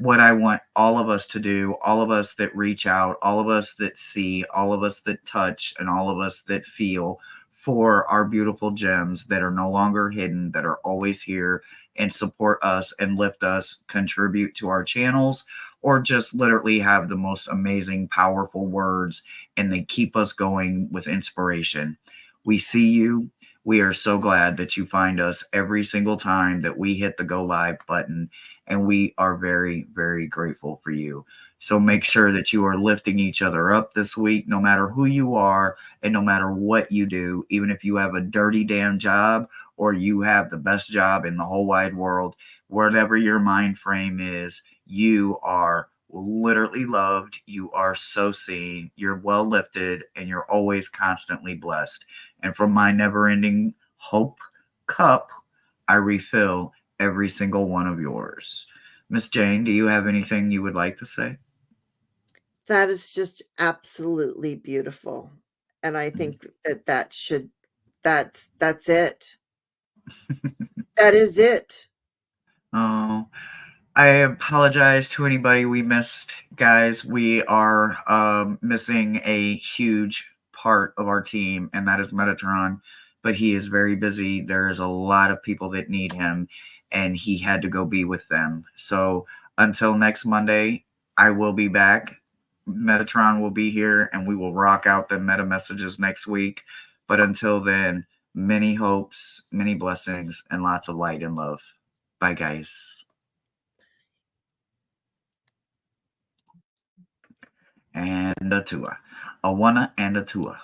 what I want all of us to do, all of us that reach out, all of us that see, all of us that touch, and all of us that feel for our beautiful gems that are no longer hidden, that are always here and support us and lift us, contribute to our channels, or just literally have the most amazing, powerful words and they keep us going with inspiration. We see you. We are so glad that you find us every single time that we hit the go live button, and we are very, very grateful for you. So make sure that you are lifting each other up this week, no matter who you are and no matter what you do, even if you have a dirty damn job or you have the best job in the whole wide world, whatever your mind frame is, you are literally loved. You are so seen. You're well lifted and you're always constantly blessed. And from my never ending hope cup, I refill every single one of yours. Miss Jane, do you have anything you would like to say? That is just absolutely beautiful, and I think that that's it. That is it. Oh, I apologize to anybody we missed, guys. We are missing a huge part of our team, and that is Metatron. But he is very busy. There is a lot of people that need him, and he had to go be with them. So until next Monday, I will be back. Metatron will be here, and we will rock out the meta messages next week. But until then, many hopes, many blessings, and lots of light and love. Bye, guys. And a two, a one and a two.